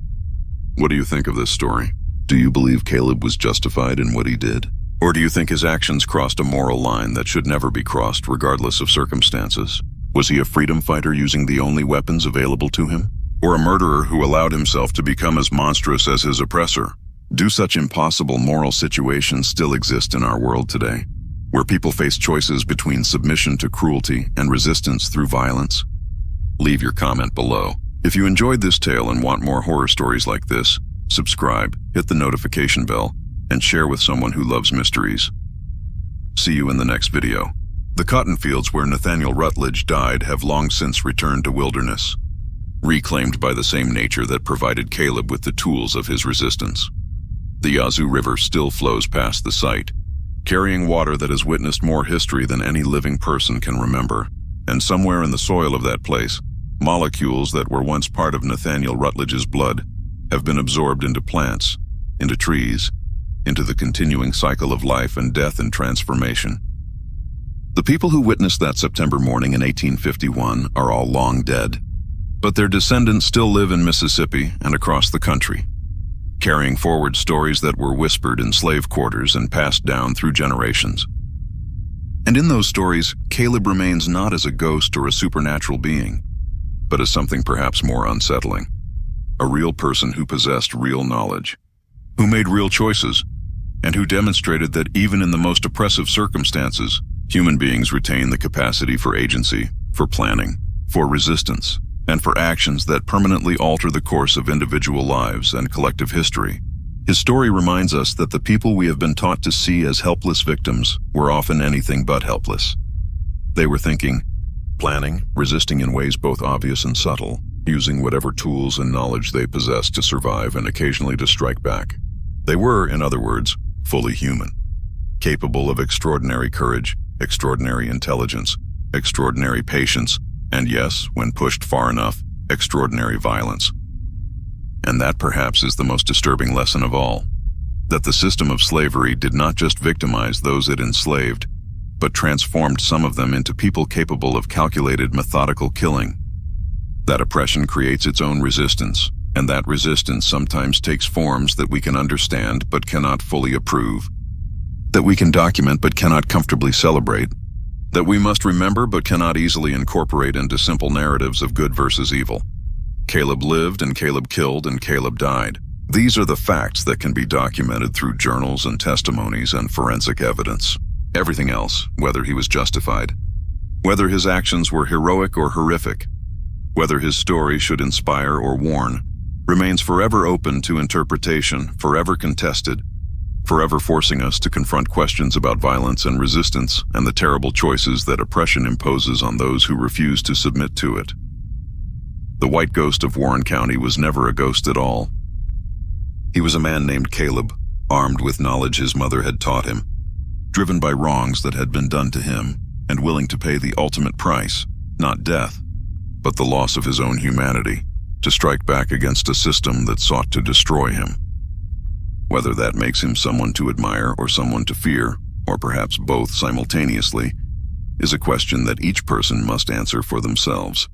What do you think of this story? Do you believe Caleb was justified in what he did? Or do you think his actions crossed a moral line that should never be crossed regardless of circumstances? Was he a freedom fighter using the only weapons available to him? Or a murderer who allowed himself to become as monstrous as his oppressor? Do such impossible moral situations still exist in our world today, where people face choices between submission to cruelty and resistance through violence? Leave your comment below. If you enjoyed this tale and want more horror stories like this, subscribe, hit the notification bell, and share with someone who loves mysteries. See you in the next video. The cotton fields where Nathaniel Rutledge died have long since returned to wilderness, reclaimed by the same nature that provided Caleb with the tools of his resistance. The Yazoo River still flows past the site, carrying water that has witnessed more history than any living person can remember. And somewhere in the soil of that place, molecules that were once part of Nathaniel Rutledge's blood have been absorbed into plants, into trees, into the continuing cycle of life and death and transformation. The people who witnessed that September morning in 1851 are all long dead, but their descendants still live in Mississippi and across the country, carrying forward stories that were whispered in slave quarters and passed down through generations. And in those stories, Caleb remains not as a ghost or a supernatural being, but as something perhaps more unsettling. A real person who possessed real knowledge, who made real choices, and who demonstrated that even in the most oppressive circumstances, human beings retain the capacity for agency, for planning, for resistance, and for actions that permanently alter the course of individual lives and collective history. His story reminds us that the people we have been taught to see as helpless victims were often anything but helpless. They were thinking, planning, resisting in ways both obvious and subtle, using whatever tools and knowledge they possessed to survive and occasionally to strike back. They were, in other words, fully human, capable of extraordinary courage, extraordinary intelligence, extraordinary patience, and yes, when pushed far enough, extraordinary violence. And that perhaps is the most disturbing lesson of all, that the system of slavery did not just victimize those it enslaved, but transformed some of them into people capable of calculated, methodical killing. That oppression creates its own resistance, and that resistance sometimes takes forms that we can understand but cannot fully approve, that we can document but cannot comfortably celebrate, that we must remember but cannot easily incorporate into simple narratives of good versus evil. Caleb lived and Caleb killed and Caleb died. These are the facts that can be documented through journals and testimonies and forensic evidence. Everything else, whether he was justified, whether his actions were heroic or horrific, whether his story should inspire or warn, remains forever open to interpretation, forever contested, forever forcing us to confront questions about violence and resistance and the terrible choices that oppression imposes on those who refuse to submit to it. The white ghost of Warren County was never a ghost at all. He was a man named Caleb, armed with knowledge his mother had taught him, driven by wrongs that had been done to him, and willing to pay the ultimate price, not death, but the loss of his own humanity, to strike back against a system that sought to destroy him. Whether that makes him someone to admire or someone to fear, or perhaps both simultaneously, is a question that each person must answer for themselves.